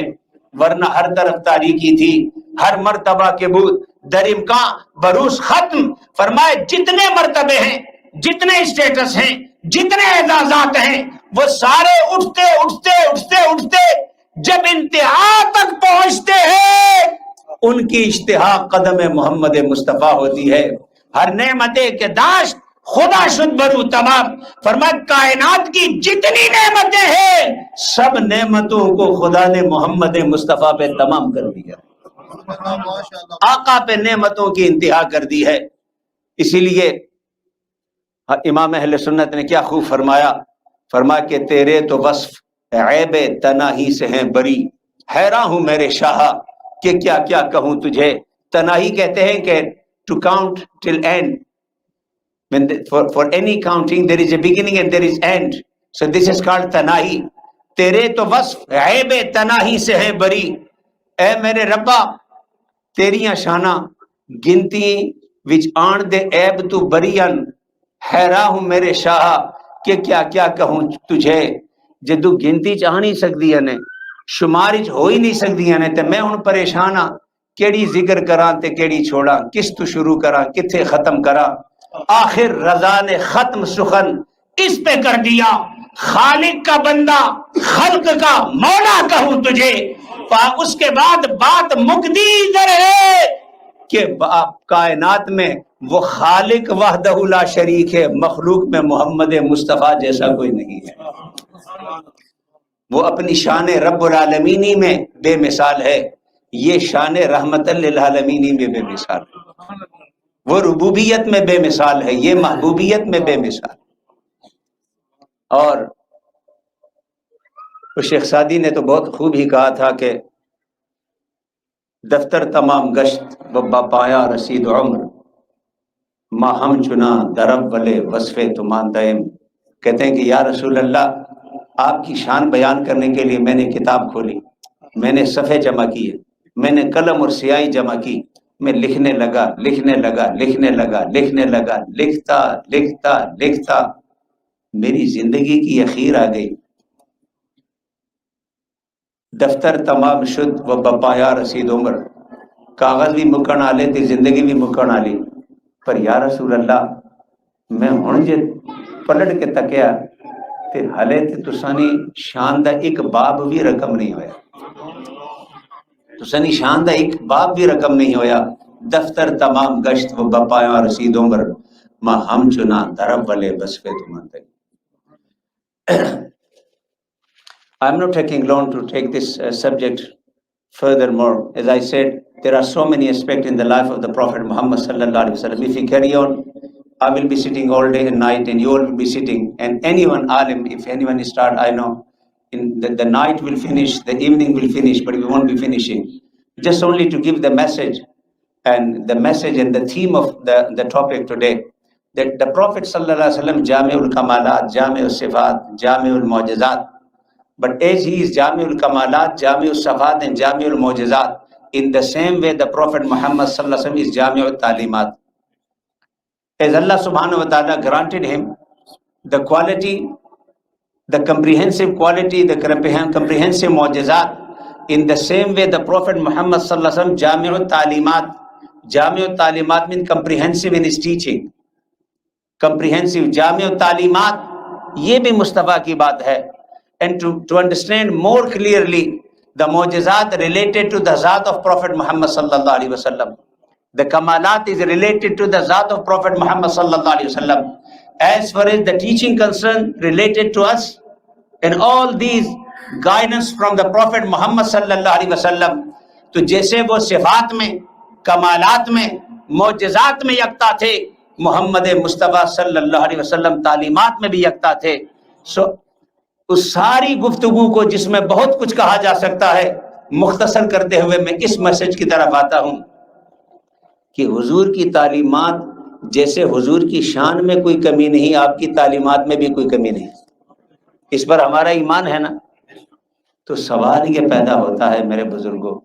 ورنہ ہر طرف تاریکی تھی. ہر مرتبہ کے بود در امکان بروز ختم. فرمائے جتنے مرتبے ہیں, جتنے اسٹیٹس ہیں, جتنے اعزازات ہیں, وہ سارے اٹھتے اٹھتے اٹھتے اٹھتے جب انتہا تک پہنچتے ہیں ان کی اشتہا قدم محمد مصطفیٰ ہوتی ہے. ہر نعمت کے داشت خدا شد برو تمام. فرمایا کائنات کی جتنی نعمتیں ہیں سب نعمتوں کو خدا نے محمد مصطفیٰ پہ تمام کر دیا, آقا پہ نعمتوں کی انتہا کر دی ہے. اسی لیے امام اہل سنت نے کیا خوب فرمایا, فرمایا کہ تیرے تو وصف عیب تناہی سے ہیں بری, حیران ہوں میرے شاہ کہ کیا کیا کہوں تجھے. تناہی کہتے ہیں کہ to count till end. For any counting there is a beginning and there is end. So this is called تناہی. تیرے تو وصف عیب تناہی سے ہیں بری, اے میرے ربا تیریاں شانہ گنتی وچ آن دے عیب تو برین. حیران ہوں میرے شاہ کہ کیا کیا کہوں تجھے جدو گنتی چاہ نہیں سکتی نے شمارچ ہو ہی نہیں سکتی نے تے میں ہن پریشان ہاں کیڑی ذکر کراں تے کیڑی چھوڑاں کس تو شروع کراں کتھے ختم کراں آخر رضا نے ختم سخن اس پہ کر دیا خالق کا بندہ خلق کا مولا کہوں تجھے اس کے بعد بات مکدی ادھر ہے کہ کائنات میں وہ خالق وحدہ لا شریک ہے مخلوق میں محمد مصطفیٰ جیسا کوئی نہیں ہے وہ اپنی شان رب العالمینی میں بے مثال ہے یہ شان رحمت للعالمینی میں بے مثال ہے وہ ربوبیت میں بے مثال ہے یہ محبوبیت میں بے مثال اور شیخ سعدی نے تو بہت خوب ہی کہا تھا کہ دفتر تمام گشت و پایا رسید عمر ما ہم چنا درب ولے وصف تمان دائم کہتے ہیں کہ یا رسول اللہ آپ کی شان بیان کرنے کے لیے میں نے کتاب کھولی میں نے صفحے جمع کیے میں نے قلم اور سیاہی جمع کی میں لکھنے لگا لکھتا میری زندگی کی اخیر آ گئی دفتر تمام شد و بپایا رسید عمر کاغذ بھی مکن آلے تے زندگی بھی مکن آلی پر یا رسول اللہ میں ہن جے پلٹ کے تکیا تے ہلے تے تسانی شان دا ایک باب بھی رقم نہیں ہویا تسانی شان دا ایک باب بھی رقم نہیں ہویا دفتر تمام گشت و بپایا رسید عمر ما ہم چنا درب والے بسفے تمہتے I'm not taking long to take this subject furthermore. As I said, there are so many aspects in the life of the Prophet Muhammad sallallahu alaihi wasallam. If we carry on, I will be sitting all day and night, and you all will be sitting. And anyone, alim, if anyone start, I know, in the night will finish, the evening will finish, but we won't be finishing. Just only to give the message and the theme of the topic today, that the Prophet sallallahu alaihi wasallam, Jami'ul Kamalat, Jami'ul Sifat, Jami'ul Mu'jizat. But as he is Jami'ul Kamalat, Jami'ul Safat and Jami'ul Mu'jizat, in the same way the Prophet Muhammad sallallahu alaihi wasallam is Jami'ul Talimat. As Allah subhanahu wa ta'ala granted him the quality, the comprehensive quality, the comprehensive Mu'jizat, in the same way the Prophet Muhammad sallallahu alaihi wasallam Jami'ul Talimat. Jami'ul Talimat means comprehensive in his teaching. Comprehensive Jami'ul Talimat, یہ بھی مصطفیٰ کی بات ہے. And to understand more clearly the mu'jizat related to the Zat of Prophet Muhammad sallallahu alaihi wasallam. The Kamalat is related to the Zat of Prophet Muhammad sallallahu alaihi wasallam. As far as the teaching concerned related to us and all these guidance from the Prophet Muhammad sallallahu alaihi wasallam. تو جیسے وہ صفات میں کمالات میں معجزات میں یکتا تھے محمد مصطفیٰ صلی اللہ علیہ وسلم تعلیمات میں بھی یکتا تھے. اس ساری گفتگو کو جس میں بہت کچھ کہا جا سکتا ہے مختصر کرتے ہوئے میں اس میسج کی طرف آتا ہوں کہ حضور کی تعلیمات جیسے حضور کی شان میں کوئی کمی نہیں آپ کی تعلیمات میں بھی کوئی کمی نہیں. اس پر ہمارا ایمان ہے نا. تو سوال یہ پیدا ہوتا ہے میرے بزرگوں,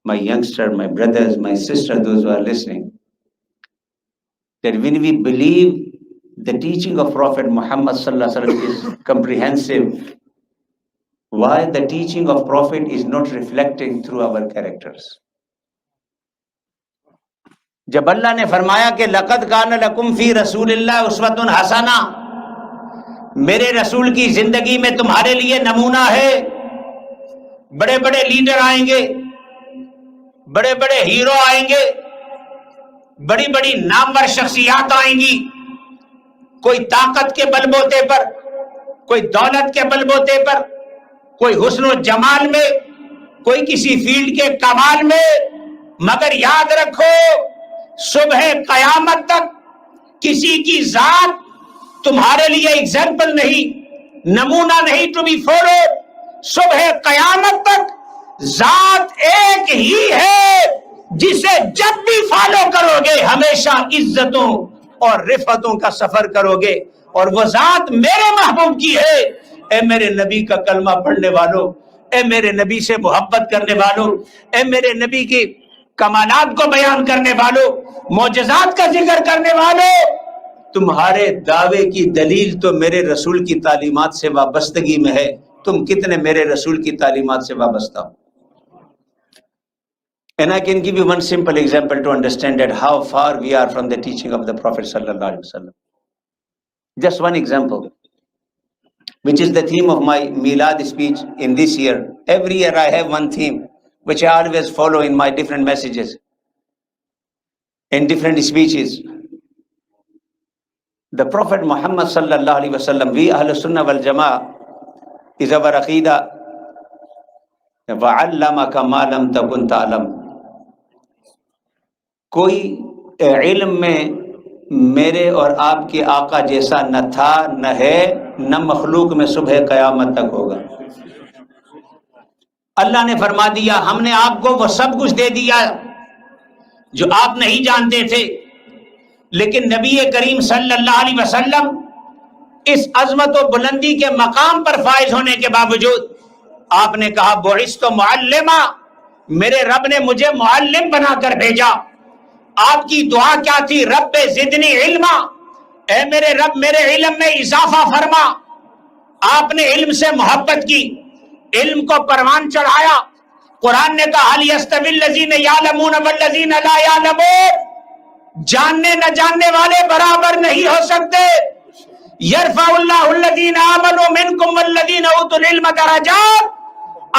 my youngster, my brothers, my sister, those who are listening, that when we believe the teaching of Prophet Muhammad sallallahu alaihi wasallam is comprehensive, why the teaching of Prophet is not reflecting through our characters? جب اللہ نے فرمایا کہ لقد کان لکم فی رسول اللہ اسوۃ حسنہ, میرے رسول کی زندگی میں تمہارے لیے نمونہ ہے. بڑے بڑے لیڈر آئیں گے, بڑے بڑے ہیرو آئیں گے, بڑی بڑی نامور شخصیات آئیں گی, کوئی طاقت کے بل بوتے پر, کوئی دولت کے بل بوتے پر, کوئی حسن و جمال میں, کوئی کسی فیلڈ کے کمال میں. مگر یاد رکھو صبح قیامت تک کسی کی ذات تمہارے لیے ایگزامپل نہیں, نمونہ نہیں ٹو بی فالو. صبح قیامت تک ذات ایک ہی ہے جسے جب بھی فالو کرو گے ہمیشہ عزتوں اور رفعتوں کا سفر کرو گے, اور وہ ذات میرے محبوب کی ہے. اے میرے نبی کا کلمہ پڑھنے والوں, اے میرے نبی سے محبت کرنے والوں, اے میرے نبی کی کمالات کو بیان کرنے والوں, معجزات کا ذکر کرنے والوں, تمہارے دعوے کی دلیل تو میرے رسول کی تعلیمات سے وابستگی میں ہے، تم کتنے میرے رسول کی تعلیمات سے وابستہ ہو. And I can give you one simple example to understand that how far we are from the teaching of the Prophet sallallahu alaihi wasallam. Just one example, which is the theme of my Milad speech in this year. Every year I have one theme which I always follow in my different messages, in different speeches. The Prophet Muhammad sallallahu alaihi wasallam, we Ahlus Sunnah wal Jama'ah, is our aqidah. وَعَلَّمَكَ مَا لَمْ تَكُنْ تَعْلَمُ. کوئی علم میں میرے اور آپ کے آقا جیسا نہ تھا، نہ ہے، نہ مخلوق میں صبح قیامت تک ہوگا. اللہ نے فرما دیا ہم نے آپ کو وہ سب کچھ دے دیا جو آپ نہیں جانتے تھے. لیکن نبی کریم صلی اللہ علیہ وسلم اس عظمت و بلندی کے مقام پر فائز ہونے کے باوجود آپ نے کہا بعثت معلما، میرے رب نے مجھے معلم بنا کر بھیجا. آپ کی دعا کیا تھی؟ رب زدنی علما، اے میرے رب میرے علم میں اضافہ فرما. آپ نے علم سے محبت کی، علم کو پروان چڑھایا. قرآن نے کہا هل يستوي الذين يعلمون والذين لا يعلمون، جاننے نہ جاننے والے برابر نہیں ہو سکتے. يرفع الله الذين آمنوا منكم والذين اوتوا العلم درجات،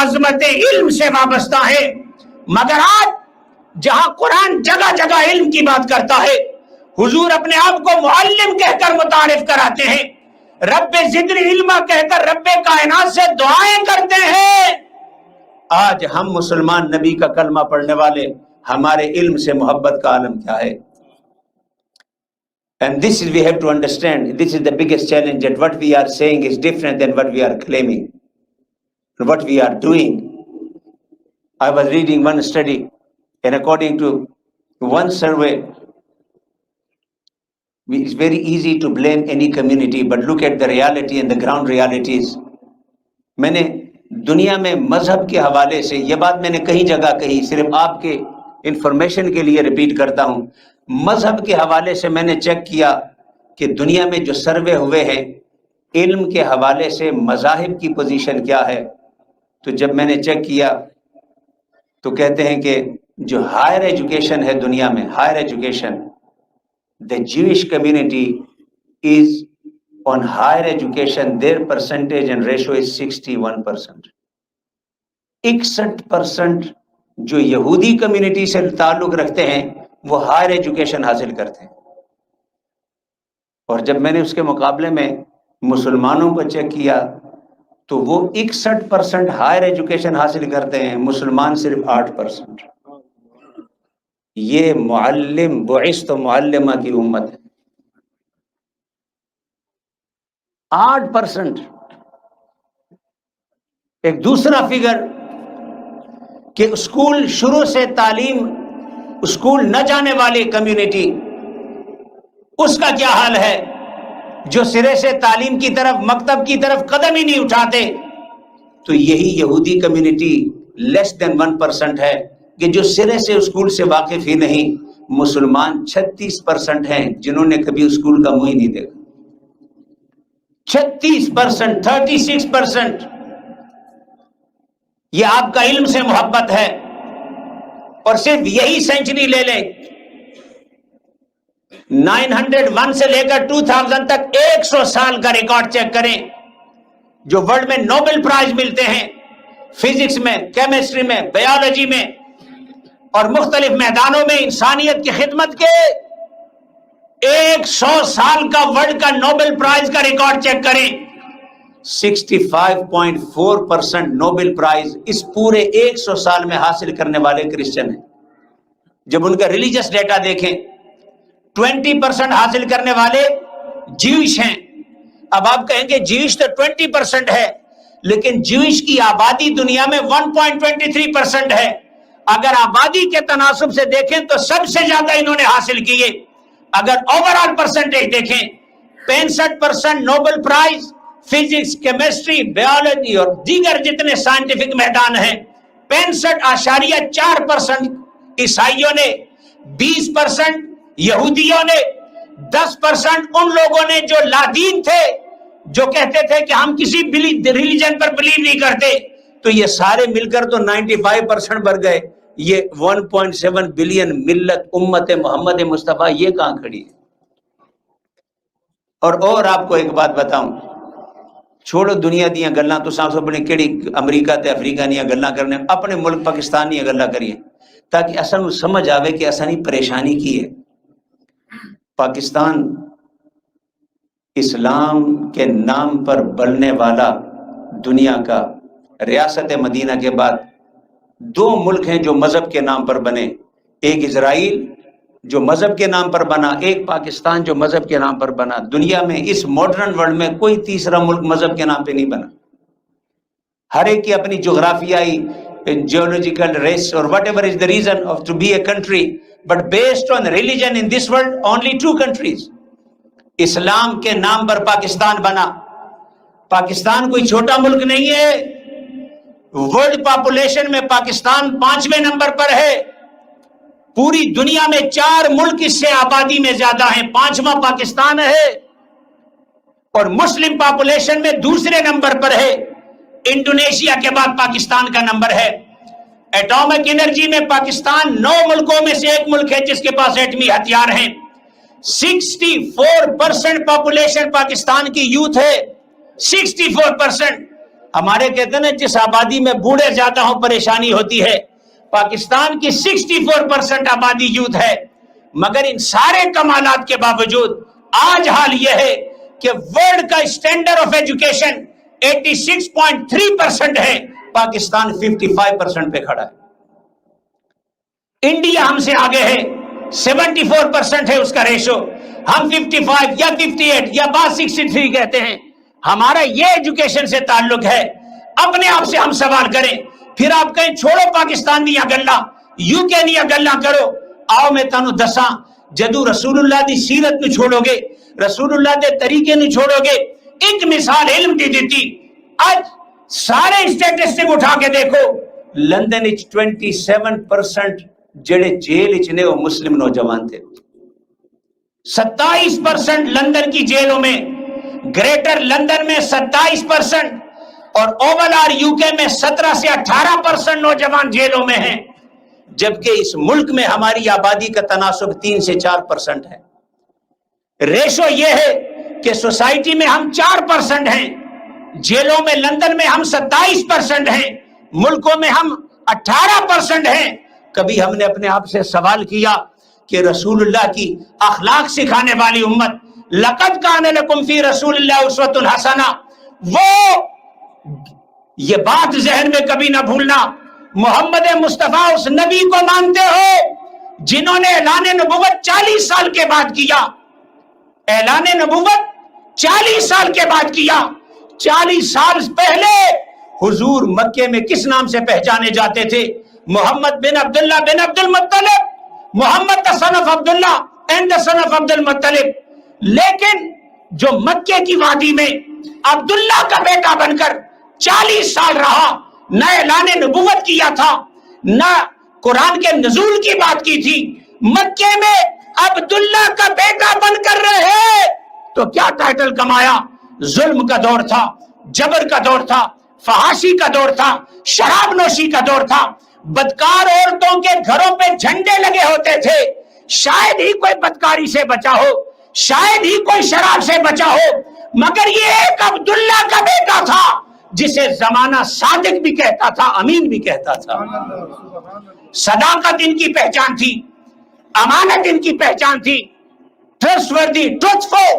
عظمت علم سے وابستہ ہے. مگر آج جہاں قرآن جگہ جگہ علم کی بات کرتا ہے، حضور اپنے آپ کو معلم کہہ کر متعارف کراتے ہیں، رب زدنی علما کہہ کر رب کائنات سے دعائیں کرتے ہیں. آج ہم مسلمان نبی کا کلمہ پڑھنے والے، ہمارے علم سے محبت کا عالم کیا ہے؟ And this is we have to understand, this is the biggest challenge, that what we are saying is different than what we are claiming, what we are doing. I was reading one study, and according to one survey, it's very easy to blame any community, but look at the reality and the ground realities. میں نے دنیا میں مذہب کے حوالے سے یہ بات میں نے کئی جگہ کہی، صرف آپ کے انفارمیشن کے لیے ریپیٹ کرتا ہوں. مذہب کے حوالے سے میں نے چیک کیا کہ دنیا میں جو سروے ہوئے ہیں علم کے حوالے سے مذاہب کی پوزیشن کیا ہے. تو جب میں نے چیک کیا تو کہتے ہیں کہ جو ہائر ایجوکیشن ہے دنیا میں، higher education, the Jewish community is on higher education, their percentage and ratio is 61%. 61% جو یہودی کمیونٹی سے تعلق رکھتے ہیں وہ ہائر ایجوکیشن حاصل کرتے ہیں. اور جب میں نے اس کے مقابلے میں مسلمانوں کو چیک کیا تو وہ 61% ہائر ایجوکیشن حاصل کرتے ہیں، مسلمان صرف 8%. یہ معلم بعثت معلمہ کی امت ہے. 8%. ایک دوسرا فگر کہ اسکول شروع سے تعلیم، اسکول نہ جانے والی کمیونٹی، اس کا کیا حال ہے؟ جو سرے سے تعلیم کی طرف، مکتب کی طرف قدم ہی نہیں اٹھاتے. تو یہی یہودی کمیونٹی لیس دین 1% ہے کہ جو سرے سے اسکول سے واقف ہی نہیں. مسلمان 36% ہیں جنہوں نے کبھی اسکول کا منہ ہی نہیں دیکھا. 36%، 36%. یہ آپ کا علم سے محبت ہے. اور صرف یہی سینچری لے لیں، 901 سے لے کر 2000 تک 100 سال کا ریکارڈ چیک کریں. جو ورلڈ میں نوبل پرائز ملتے ہیں فزکس میں، کیمسٹری میں، بایولوجی میں اور مختلف میدانوں میں انسانیت کی خدمت کے، 100 سال کا ورلڈ کا نوبل پرائز کا ریکارڈ چیک کریں. 65.4% نوبل پرائز اس پورے 100 سال میں حاصل کرنے والے کرسچن ہیں. جب ان کا ریلیجس ڈیٹا دیکھیں، 20% حاصل کرنے والے جیوش ہیں. اب آپ کہیں گے جیوش تو 20% ہے، لیکن جیوش کی آبادی دنیا میں 1.23% ہے. اگر آبادی کے تناسب سے دیکھیں تو سب سے زیادہ انہوں نے حاصل کیے. اگر اوور آل پرسنٹیج دیکھیں، 65% Nobel price physics, chemistry, biology اور دیگر جتنے سائنٹیفک میدان ہیں. 65.4% عیسائیوں نے، 20% یہودیوں نے، 10% ان لوگوں نے جو لادین تھے، جو کہتے تھے کہ ہم کسی ریلیجن پر بلیو نہیں کرتے، تو یہ سارے مل کر تو 95% بڑھ گئے. یہ 1.7 بلین ملت امت محمد مصطفیٰ یہ کہاں کھڑی ہے؟ اور آپ کو ایک بات بتاؤں، چھوڑو دنیا دیاں گلاں، تو سب سے بڑی کیڑی امریکہ تے افریقہ دیاں گلاں کرنے، اپنے ملک پاکستان دیاں گلاں کریے تاکہ اصل میں سمجھ آوے کہ اصل ہی پریشانی کی ہے. پاکستان اسلام کے نام پر بلنے والا دنیا کا ریاست مدینہ کے بعد 2 ملک ہیں جو مذہب کے نام پر بنے، ایک اسرائیل جو مذہب کے نام پر بنا، ایک پاکستان جو مذہب کے نام پر بنا. دنیا میں اس ماڈرن ورلڈ میں کوئی تیسرا ملک مذہب کے نام پہ نہیں بنا. ہر ایک کی اپنی جغرافیائی geological race or whatever is the reason of to be a country, but based on religion in this world only 2 countries. اسلام کے نام پر پاکستان بنا. پاکستان کوئی چھوٹا ملک نہیں ہے. ورلڈ پاپولیشن میں پاکستان 5ویں نمبر پر ہے. پوری دنیا میں 4 ملک اس سے آبادی میں زیادہ ہیں، 5واں پاکستان ہے. اور مسلم پاپولیشن میں دوسرے نمبر پر ہے. انڈونیشیا کے بعد پاکستان کا نمبر ہے. ایٹامک انرجی میں پاکستان 9 ملکوں میں سے ایک ملک ہے جس کے پاس ایٹمی ہتھیار ہیں. 64% پاپولیشن پاکستان کی یوتھ ہے. 64%. ہمارے کہتے ہیں جس آبادی میں بوڑھے زیادہ ہوں پریشانی ہوتی ہے، پاکستان کی 64% آبادی یوتھ ہے. مگر ان سارے کمالات کے باوجود آج حال یہ ہے کہ ورلڈ کا اسٹینڈرڈ آف ایجوکیشن 86.3% ہے، پاکستان 55% پہ کھڑا ہے. انڈیا ہم سے آگے ہے، 74% ہے اس کا ریشو. ہم 55 یا 58 یا 63 کہتے ہیں. ہمارا یہ ایجوکیشن سے تعلق ہے. اپنے آپ سے ہم سوال کریں. پھر آپ کہیں چھوڑو پاکستان دیا گلا، یو کے دیا گلا کرو. آؤ میں تانوں دساں، جدو رسول اللہ دی سیرت نو چھوڑو گے، رسول اللہ دے طریقے نو چھوڑو گے. ایک مثال علم دی دیتی. آج سارے اسٹیٹسٹک اٹھا کے دیکھو، لندن 27% جڑے جیل نے وہ مسلم نوجوان تھے. 27% لندن کی جیلوں میں، گریٹر لندن میں 27%، اور اوول آر یو کے میں 17 سے 18% نوجوان جیلوں میں ہیں. جبکہ اس ملک میں ہماری آبادی کا تناسب 3 سے 4% ہے. ریشو یہ ہے کہ سوسائٹی میں ہم 4% ہیں، جیلوں میں لندن میں ہم 27% ہیں، ملکوں میں ہم 18% ہیں. کبھی ہم نے اپنے آپ سے سوال کیا کہ رسول اللہ کی اخلاق سکھانے والی امت، لقد کان لکم فی رسول اللہ اسوۃ حسنہ، وہ یہ بات ذہن میں کبھی نہ بھولنا، محمد مصطفیٰ اس نبی کو مانتے ہو جنہوں نے اعلان نبوت 40 سال کے بعد کیا. اعلان نبوت 40 سال کے بعد کیا. 40 سال پہلے حضور مکے میں کس نام سے پہچانے جاتے تھے؟ محمد بن عبداللہ بن عبد المطلب. محمد the son of Abdullah and the son of عبد المطلب. لیکن جو مکے کی وادی میں عبداللہ کا بیٹا بن کر 40 سال رہا، نہ اعلان نبوت کیا تھا، نہ قرآن کے نزول کی بات کی تھی، مکے میں عبداللہ کا بیٹا بن کر رہے، تو کیا ٹائٹل کمایا؟ ظلم کا دور تھا، جبر کا دور تھا، فحاشی کا دور تھا، شراب نوشی کا دور تھا، بدکار عورتوں کے گھروں پہ جھنڈے لگے ہوتے تھے. شاید ہی کوئی بدکاری سے بچا ہو، شاید ہی کوئی شراب سے بچا ہو، مگر یہ ایک عبداللہ کا بیٹا تھا جسے زمانہ صادق بھی کہتا تھا، امین بھی کہتا تھا. صداقت ان کی پہچان تھی، امانت ان کی پہچان تھی، ٹرسٹ وردی، ٹروتھفل.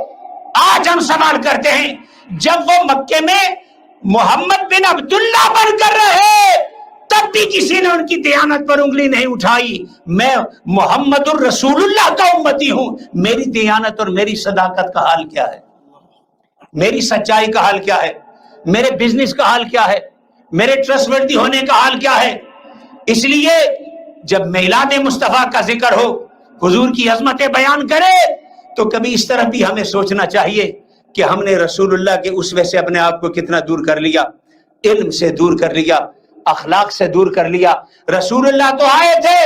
آج ہم سوال کرتے ہیں، جب وہ مکے میں محمد بن عبداللہ بن کر رہے تب بھی کسی نے ان کی دیانت پر انگلی نہیں اٹھائی. میں محمد الرسول اللہ کا امتی ہوں، میری دیانت اور میری صداقت کا حال کیا ہے؟ میری سچائی کا حال کیا ہے؟ میرے بزنس کا حال کیا ہے؟ میرے ٹرسٹ وردی ہونے کا حال کیا ہے؟ اس لیے جب میلاد مصطفیٰ کا ذکر ہو، حضور کی عظمتیں بیان کرے، تو کبھی اس طرح بھی ہمیں سوچنا چاہیے کہ ہم نے رسول اللہ کے اسوے سے اپنے آپ کو کتنا دور کر لیا، علم سے دور کر لیا، اخلاق سے دور کر لیا. رسول اللہ تو آئے تھے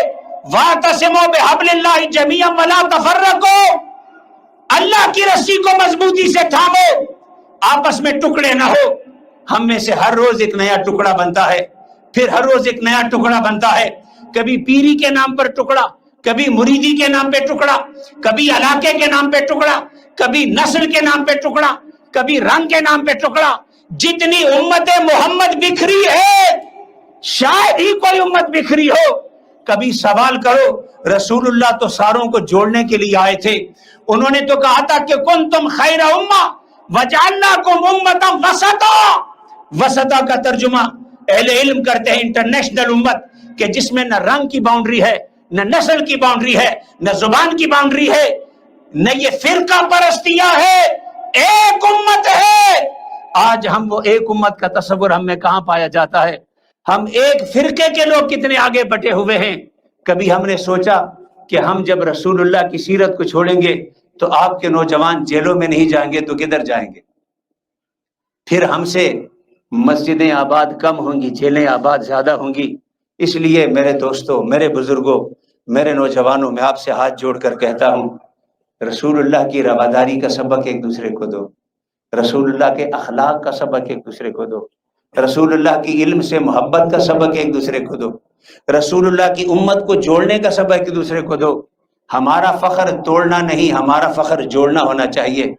وَاعْتَصِمُوا بِحَبْلِ اللَّهِ جَمِيعًا وَلَا تَفَرَّقُوا، اللہ کی رسی کو مضبوطی سے تھامو, آپس میں ٹکڑے نہ ہو. ہم میں سے ہر روز ایک نیا ٹکڑا بنتا ہے, پھر ہر روز ایک نیا ٹکڑا بنتا ہے. کبھی پیری کے نام پر ٹکڑا, کبھی مریدی کے نام پہ ٹکڑا, کبھی علاقے کے نام پہ ٹکڑا, کبھی نسل کے نام پہ ٹکڑا, کبھی رنگ کے نام پہ ٹکڑا. جتنی امت محمد بکھری ہے شاید ہی کوئی امت بکھری ہو. کبھی سوال کرو, رسول اللہ تو ساروں کو جوڑنے کے لیے آئے تھے, انہوں نے تو کہا تھا کہ کنتم خیر امہ وجعلناکم امۃ وسطا. وسطا کا ترجمہ اہل علم کرتے ہیں انٹرنیشنل امت, کہ جس میں نہ رنگ کی باؤنڈری ہے, نہ نسل کی باؤنڈری ہے, نہ زبان کی باؤنڈری ہے, نہ یہ فرقہ پرستیاں ہے, ایک امت ہے. آج ہم وہ ایک امت کا تصور ہم میں کہاں پایا جاتا ہے؟ ہم ایک فرقے کے لوگ کتنے آگے بٹے ہوئے ہیں. کبھی ہم نے سوچا کہ ہم جب رسول اللہ کی سیرت کو چھوڑیں گے تو آپ کے نوجوان جیلوں میں نہیں جائیں گے تو کدھر جائیں گے؟ پھر ہم سے مسجدیں آباد کم ہوں گی, جیلیں آباد زیادہ ہوں گی. اس لیے میرے دوستوں, میرے بزرگوں, میرے نوجوانوں, میں آپ سے ہاتھ جوڑ کر کہتا ہوں, رسول اللہ کی رواداری کا سبق ایک دوسرے کو دو, رسول اللہ کے اخلاق کا سبق ایک دوسرے کو دو, رسول اللہ کی علم سے محبت کا سبق ایک دوسرے کو دو, رسول اللہ کی امت کو جوڑنے کا سبق ایک دوسرے کو دو. ہمارا فخر توڑنا نہیں, ہمارا فخر جوڑنا ہونا چاہیے.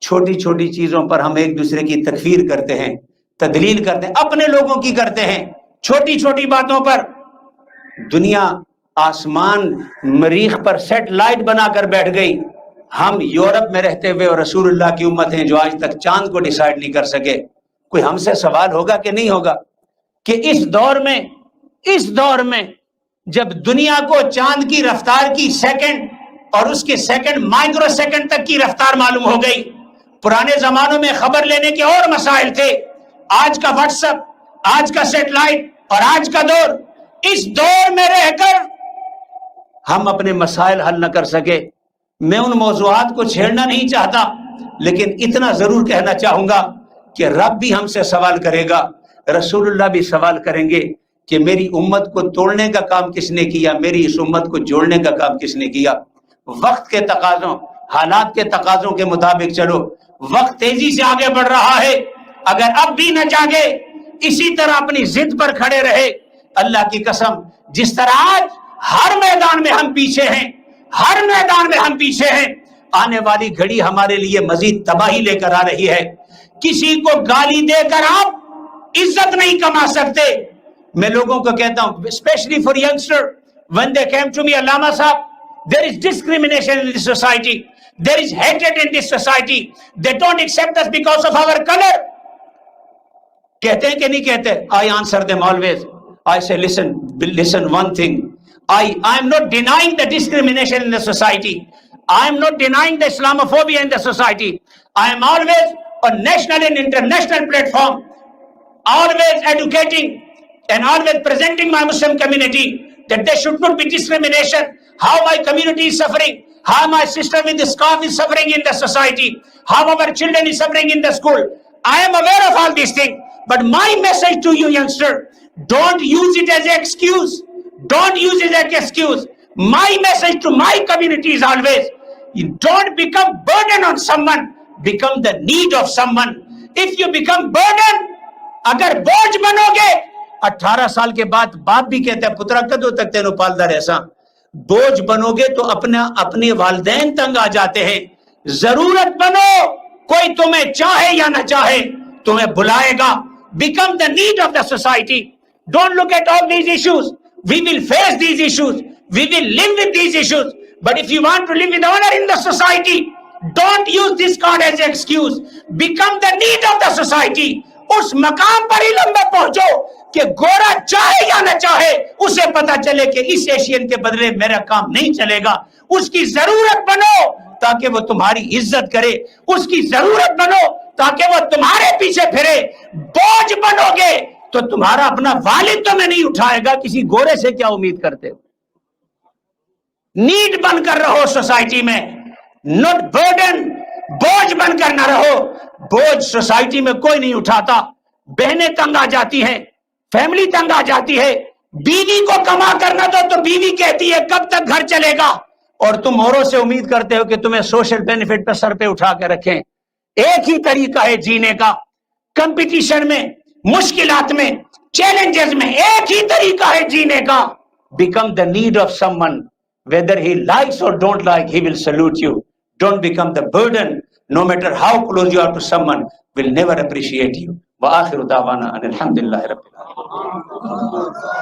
چھوٹی چھوٹی چیزوں پر ہم ایک دوسرے کی تکفیر کرتے ہیں, تدلیل کرتے ہیں, اپنے لوگوں کی کرتے ہیں. چھوٹی چھوٹی باتوں پر دنیا آسمان مریخ پر سیٹلائٹ بنا کر بیٹھ گئی. ہم یورپ میں رہتے ہوئے اور رسول اللہ کی امت ہیں جو آج تک چاند کو ڈیسائیڈ نہیں کر سکے. کوئی ہم سے سوال ہوگا کہ نہیں ہوگا کہ اس دور میں جب دنیا کو چاند کی رفتار کی سیکنڈ اور اس کے سیکنڈ مائکرو سیکنڈ تک کی رفتار معلوم ہو گئی. پرانے زمانوں میں خبر لینے کے اور مسائل تھے. آج کا واٹس ایپ, آج کا سیٹلائٹ اور آج کا دور, اس دور میں رہ کر ہم اپنے مسائل حل نہ کر سکے. میں ان موضوعات کو چھیڑنا نہیں چاہتا, لیکن اتنا ضرور کہنا چاہوں گا کہ رب بھی ہم سے سوال کرے گا, رسول اللہ بھی سوال کریں گے کہ میری امت کو توڑنے کا کام کس نے کیا, میری اس امت کو جوڑنے کا کام کس نے کیا. وقت کے تقاضوں, حالات کے تقاضوں کے مطابق چلو. وقت تیزی سے آگے بڑھ رہا ہے, اگر اب بھی نہ جاگے, اسی طرح اپنی ضد پر کھڑے رہے, اللہ کی قسم جس طرح آج ہر میدان میں ہم پیچھے ہیں, ہر میدان میں ہم پیچھے ہیں, آنے والی گھڑی ہمارے لیے مزید تباہی لے کر آ رہی ہے. کسی کو گالی دے کر آپ عزت نہیں کما سکتے. میں لوگوں کو کہتا ہوں, especially for youngster, when they came to me, علامہ صاحب, there is discrimination in this society, there is hatred in this society, they don't accept us because of our color. کہتے ہیں کہ نہیں کہتے؟ I answer them always. I say, listen one thing. I am not denying the discrimination in the society. I am not denying the Islamophobia in the society. I am always on national and international platform, always educating and always presenting my Muslim community that there should not be discrimination. How my community is suffering, how my sister with the scarf is suffering in the society, how our children is suffering in the school. I am aware of all these things. But my message to you, youngster, don't use it as an excuse. Don't use it as an excuse. My message to my community is always, you don't become burden on someone, become the need of someone. If you become burden, اگر بوجھ بنو گے, 18 سال کے بعد باپ بھی کہتا ہے پترا کدو تک تینو پالدا رہسا. بوجھ بنو گے تو اپنے والدین تنگ آ جاتے ہیں. ضرورت بنو, کوئی تمہیں چاہے یا نہ چاہے تمہیں بلائے گا. Become the need of the society. Don't look at all these issues. We will face these issues. We will live with these issues. But if you want to live with honor in the society, don't use this card as an excuse. Become the need of the society. اس مقام پر علم میں پہنچو کہ گورا چاہے یا نہ چاہے اسے پتا چلے کہ اس ایشین کے بدلے میرا کام نہیں چلے گا. اس کی ضرورت بنو تاکہ وہ تمہاری عزت کرے. اس کی ضرورت بنو تاکہ وہ تمہارے پیچھے پھرے. بوجھ بنو گے تو تمہارا اپنا والد تمہیں نہیں اٹھائے گا. کسی گورے سے کیا امید کرتے ہو؟ نیڈ بن کر رہو سوسائٹی میں, نوٹ برڈن. بوجھ بن کر نہ رہو. بوجھ سوسائٹی میں کوئی نہیں اٹھاتا. بہنیں تنگ آ جاتی ہیں, فیملی تنگ آ جاتی ہے. بیوی کو کما کرنا دو تو بیوی کہتی ہے کب تک گھر چلے گا. اور تم اوروں سے امید کرتے ہو کہ تمہیں سوشل بینیفٹ پہ سر پہ اٹھا کے رکھیں. ایک ہی طریقہ ہے جینے کا, کمپٹیشن میں, مشکلات میں, چیلنجز میں, ایک ہی طریقہ ہے جینے کا. Become the need of someone. Whether he likes or don't like, he will salute you. Don't become the burden. No matter how close you are to someone, will never appreciate you. وآخر دعوانا ان الحمد للہ رب العالمین.